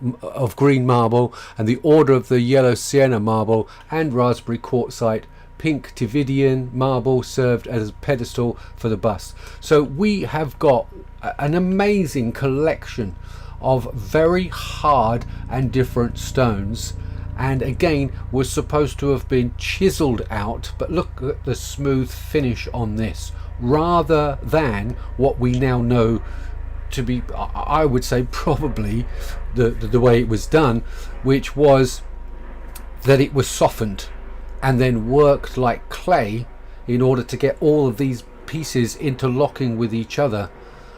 marble, and the order of the yellow sienna marble and raspberry quartzite pink Tividian marble served as a pedestal for the bust. So we have got an amazing collection of very hard and different stones, and again was supposed to have been chiseled out, but look at the smooth finish on this, rather than what we now know to be, I would say, probably the way it was done, which was that it was softened and then worked like clay in order to get all of these pieces interlocking with each other.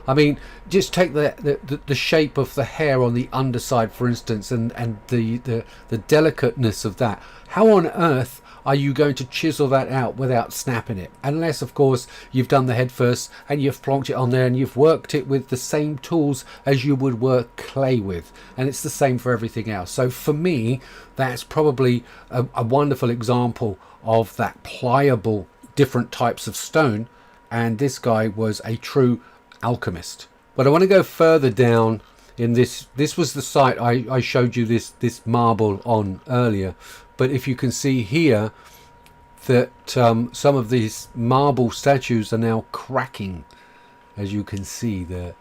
I mean, just take the shape of the hair on the underside, for instance, and the delicateness of that. How on earth are you going to chisel that out without snapping it? Unless, of course, you've done the head first and you've plonked it on there and you've worked it with the same tools as you would work clay with. And it's the same for everything else. So for me, that's probably a wonderful example of that pliable different types of stone. And this guy was a true alchemist. But I want to go further down in this. This was the site I showed you this marble on earlier. But if you can see here that some of these marble statues are now cracking, as you can see there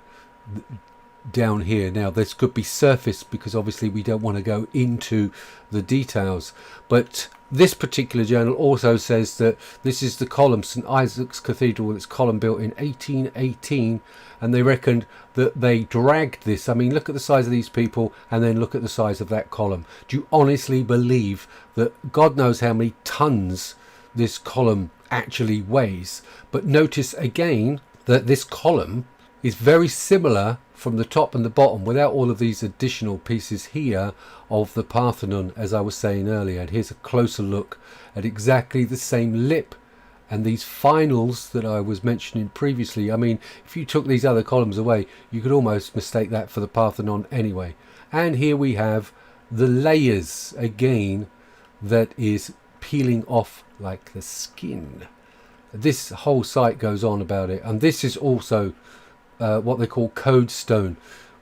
down here. Now this could be surface because obviously we don't want to go into the details, but this particular journal also says that this is the column, St. Isaac's Cathedral, its column built in 1818, and they reckoned that they dragged this. I mean, look at the size of these people and then look at the size of that column. Do you honestly believe that God knows how many tons this column actually weighs? But notice again that this column is very similar from the top and the bottom without all of these additional pieces here of the Parthenon, as I was saying earlier. And here's a closer look at exactly the same lip and these finals that I was mentioning previously. I mean, if you took these other columns away, you could almost mistake that for the Parthenon anyway. And here we have the layers again that is peeling off like the skin. This whole site goes on about it, and this is also what they call Code Stone,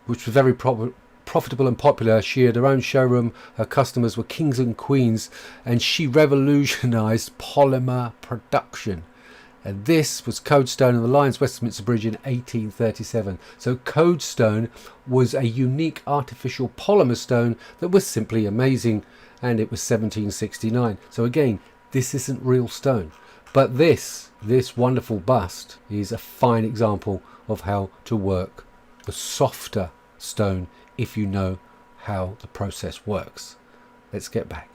which was very profitable and popular. She had her own showroom, her customers were kings and queens, and she revolutionized polymer production. And this was Code Stone on the Lions Westminster Bridge in 1837. So Code Stone was a unique artificial polymer stone that was simply amazing, and it was 1769. So again, this isn't real stone, but this wonderful bust is a fine example of how to work the softer stone if you know how the process works. Let's get back.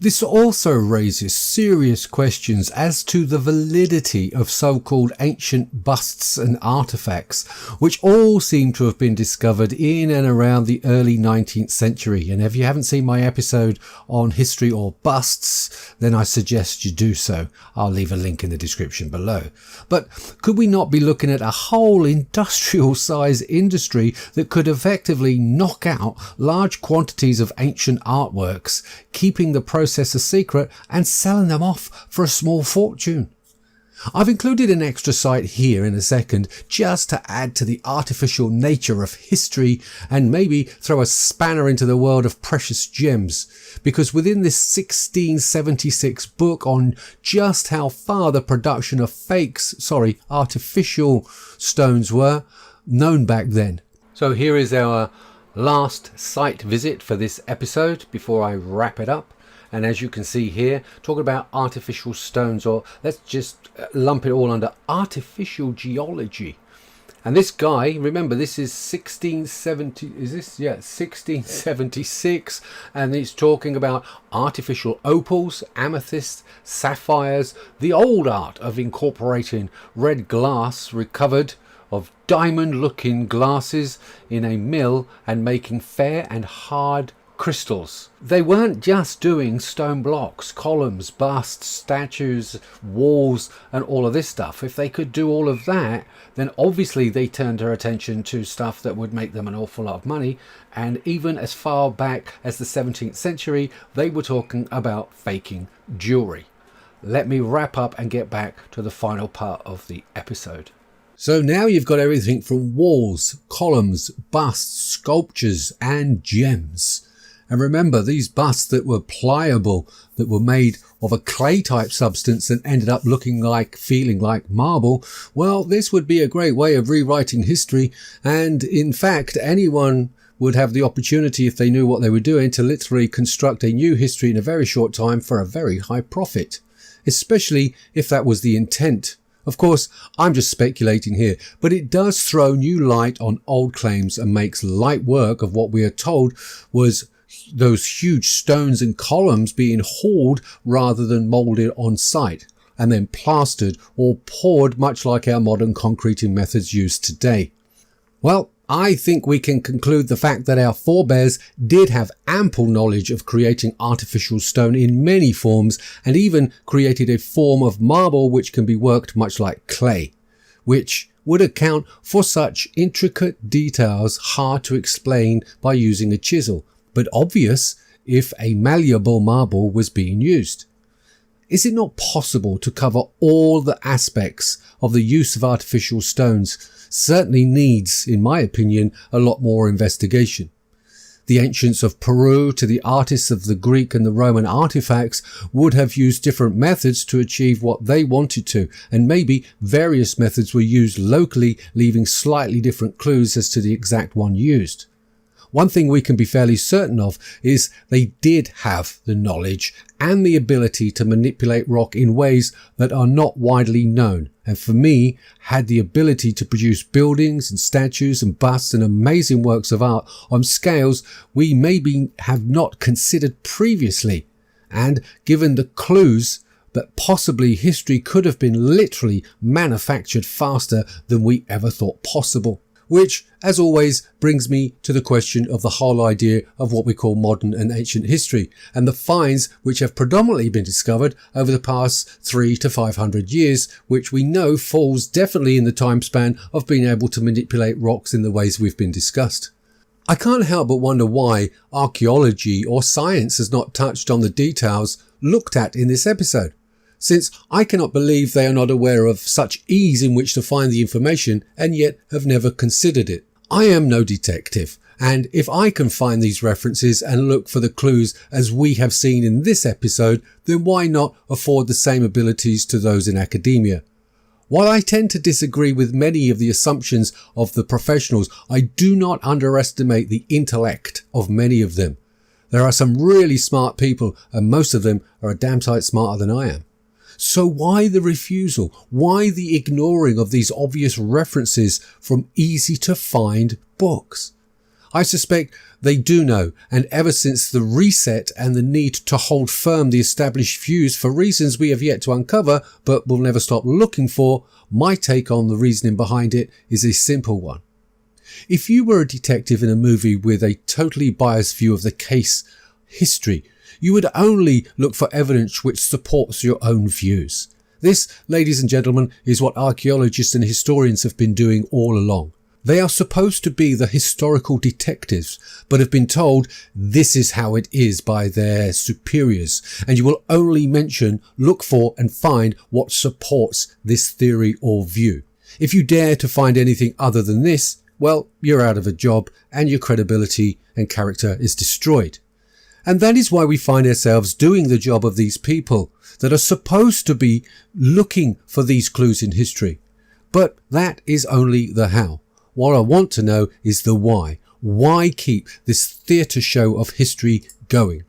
This also raises serious questions as to the validity of so-called ancient busts and artifacts, which all seem to have been discovered in and around the early 19th century. And if you haven't seen my episode on history or busts, then I suggest you do so. I'll leave a link in the description below. But could we not be looking at a whole industrial size industry that could effectively knock out large quantities of ancient artworks, keeping the process a secret and selling them off for a small fortune? I've included an extra site here in a second just to add to the artificial nature of history and maybe throw a spanner into the world of precious gems, because within this 1676 book on just how far the production of artificial stones were known back then. So here is our last site visit for this episode before I wrap it up. And as you can see here, talking about artificial stones, or let's just lump it all under artificial geology. And this guy, remember, this is 1676, and he's talking about artificial opals, amethysts, sapphires, the old art of incorporating red glass recovered of diamond-looking glasses in a mill and making fair and hard crystals. They weren't just doing stone blocks, columns, busts, statues, walls, and all of this stuff. If they could do all of that, then obviously they turned their attention to stuff that would make them an awful lot of money. And even as far back as the 17th century, they were talking about faking jewelry. Let me wrap up and get back to the final part of the episode. So now you've got everything from walls, columns, busts, sculptures, and gems. And remember, these busts that were pliable, that were made of a clay type substance and ended up feeling like marble, well, this would be a great way of rewriting history. And in fact, anyone would have the opportunity, if they knew what they were doing, to literally construct a new history in a very short time for a very high profit, especially if that was the intent. Of course, I'm just speculating here, but it does throw new light on old claims and makes light work of what we are told was those huge stones and columns being hauled rather than moulded on site and then plastered or poured, much like our modern concreting methods used today. Well, I think we can conclude the fact that our forebears did have ample knowledge of creating artificial stone in many forms, and even created a form of marble which can be worked much like clay, which would account for such intricate details hard to explain by using a chisel, but obvious if a malleable marble was being used. Is it not possible to cover all the aspects of the use of artificial stones? Certainly needs, in my opinion, a lot more investigation. The ancients of Peru to the artists of the Greek and the Roman artifacts would have used different methods to achieve what they wanted to, and maybe various methods were used locally, leaving slightly different clues as to the exact one used. One thing we can be fairly certain of is they did have the knowledge and the ability to manipulate rock in ways that are not widely known, and for me had the ability to produce buildings and statues and busts and amazing works of art on scales we maybe have not considered previously, and given the clues that possibly history could have been literally manufactured faster than we ever thought possible. Which, as always, brings me to the question of the whole idea of what we call modern and ancient history, and the finds which have predominantly been discovered over the past 300 to 500 years, which we know falls definitely in the time span of being able to manipulate rocks in the ways we've been discussed. I can't help but wonder why archaeology or science has not touched on the details looked at in this episode, since I cannot believe they are not aware of such ease in which to find the information and yet have never considered it. I am no detective, and if I can find these references and look for the clues as we have seen in this episode, then why not afford the same abilities to those in academia? While I tend to disagree with many of the assumptions of the professionals, I do not underestimate the intellect of many of them. There are some really smart people, and most of them are a damn sight smarter than I am. So why the refusal? Why the ignoring of these obvious references from easy to find books? I suspect they do know, and ever since the reset and the need to hold firm the established views for reasons we have yet to uncover but will never stop looking for, my take on the reasoning behind it is a simple one. If you were a detective in a movie with a totally biased view of the case history, you would only look for evidence which supports your own views. This, ladies and gentlemen, is what archaeologists and historians have been doing all along. They are supposed to be the historical detectives, but have been told this is how it is by their superiors, and you will only look for and find what supports this theory or view. If you dare to find anything other than this, well, you're out of a job and your credibility and character is destroyed. And that is why we find ourselves doing the job of these people that are supposed to be looking for these clues in history. But that is only the how. What I want to know is the why. Why keep this theatre show of history going?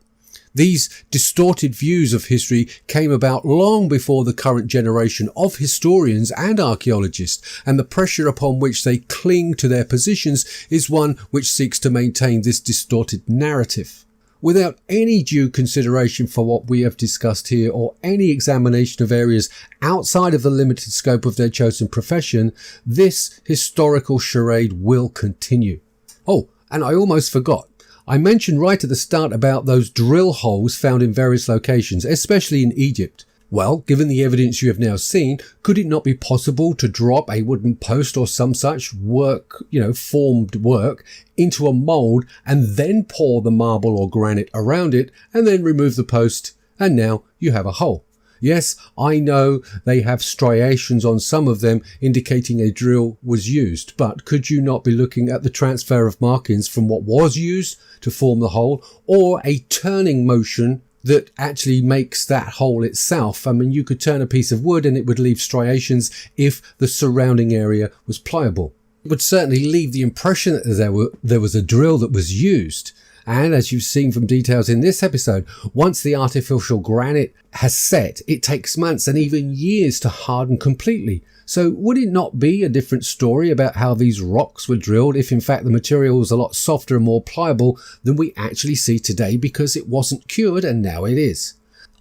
These distorted views of history came about long before the current generation of historians and archaeologists, and the pressure upon which they cling to their positions is one which seeks to maintain this distorted narrative. Without any due consideration for what we have discussed here or any examination of areas outside of the limited scope of their chosen profession, this historical charade will continue. Oh, and I almost forgot. I mentioned right at the start about those drill holes found in various locations, especially in Egypt. Well, given the evidence you have now seen, could it not be possible to drop a wooden post or some such formed work into a mould and then pour the marble or granite around it and then remove the post, and now you have a hole? Yes, I know they have striations on some of them indicating a drill was used, but could you not be looking at the transfer of markings from what was used to form the hole, or a turning motion that actually makes that hole itself? I mean, you could turn a piece of wood and it would leave striations if the surrounding area was pliable. It would certainly leave the impression that there was a drill that was used. And as you've seen from details in this episode, once the artificial granite has set, it takes months and even years to harden completely. So would it not be a different story about how these rocks were drilled if in fact the material was a lot softer and more pliable than we actually see today because it wasn't cured and now it is?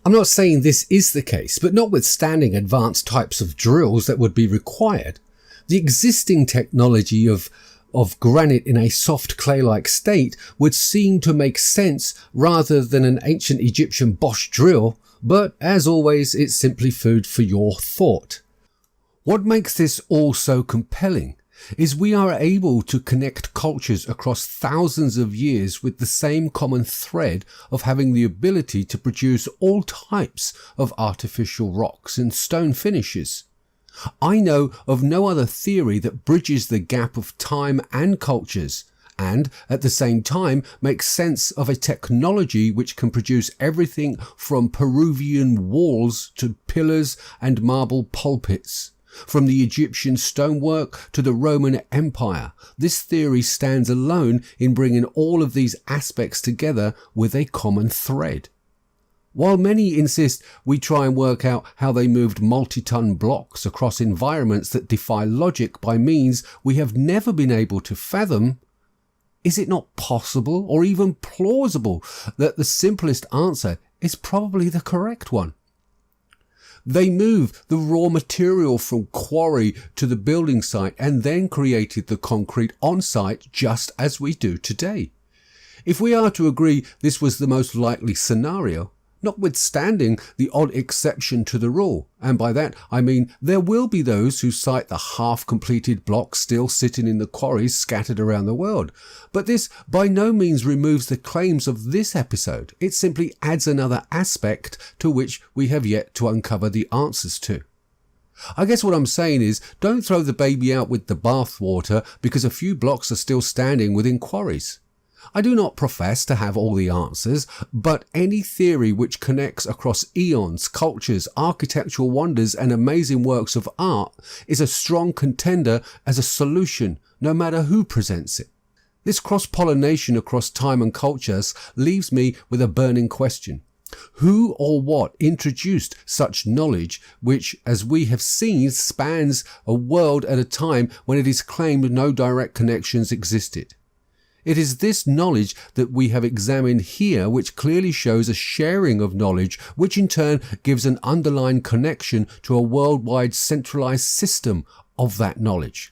I'm not saying this is the case, but notwithstanding advanced types of drills that would be required, the existing technology of granite in a soft clay-like state would seem to make sense rather than an ancient Egyptian Bosch drill, but as always, it's simply food for your thought. What makes this all so compelling is we are able to connect cultures across thousands of years with the same common thread of having the ability to produce all types of artificial rocks and stone finishes. I know of no other theory that bridges the gap of time and cultures, and at the same time makes sense of a technology which can produce everything from Peruvian walls to pillars and marble pulpits. From the Egyptian stonework to the Roman Empire, this theory stands alone in bringing all of these aspects together with a common thread. While many insist we try and work out how they moved multi-ton blocks across environments that defy logic by means we have never been able to fathom, is it not possible or even plausible that the simplest answer is probably the correct one? They moved the raw material from quarry to the building site and then created the concrete on site just as we do today. If we are to agree this was the most likely scenario, notwithstanding the odd exception to the rule, and by that I mean there will be those who cite the half-completed blocks still sitting in the quarries scattered around the world. But this by no means removes the claims of this episode. It simply adds another aspect to which we have yet to uncover the answers to. I guess what I'm saying is, don't throw the baby out with the bathwater because a few blocks are still standing within quarries. I do not profess to have all the answers, but any theory which connects across eons, cultures, architectural wonders and amazing works of art is a strong contender as a solution, no matter who presents it. This cross-pollination across time and cultures leaves me with a burning question. Who or what introduced such knowledge which, as we have seen, spans a world at a time when it is claimed no direct connections existed? It is this knowledge that we have examined here which clearly shows a sharing of knowledge, which in turn gives an underlying connection to a worldwide centralized system of that knowledge.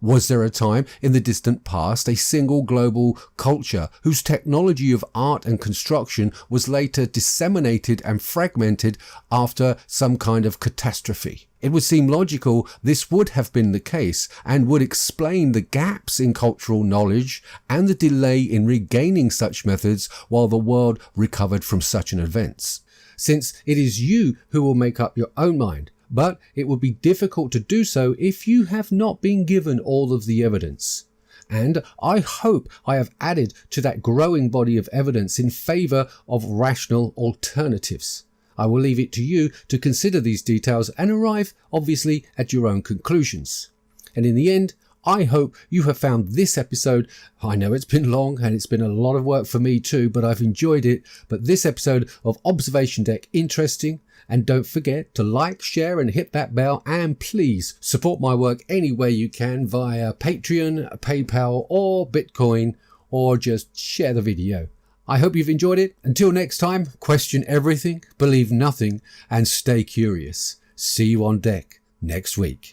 Was there a time in the distant past a single global culture whose technology of art and construction was later disseminated and fragmented after some kind of catastrophe? It would seem logical this would have been the case and would explain the gaps in cultural knowledge and the delay in regaining such methods while the world recovered from such an event. Since it is you who will make up your own mind, but it would be difficult to do so if you have not been given all of the evidence. And I hope I have added to that growing body of evidence in favour of rational alternatives. I will leave it to you to consider these details and arrive, obviously, at your own conclusions. And in the end, I hope you have found this episode, I know it's been long and it's been a lot of work for me too, but I've enjoyed it, but this episode of Observation Deck interesting. And don't forget to like, share and hit that bell, and please support my work any way you can via Patreon, PayPal or Bitcoin, or just share the video. I hope you've enjoyed it. Until next time, question everything, believe nothing and stay curious. See you on deck next week.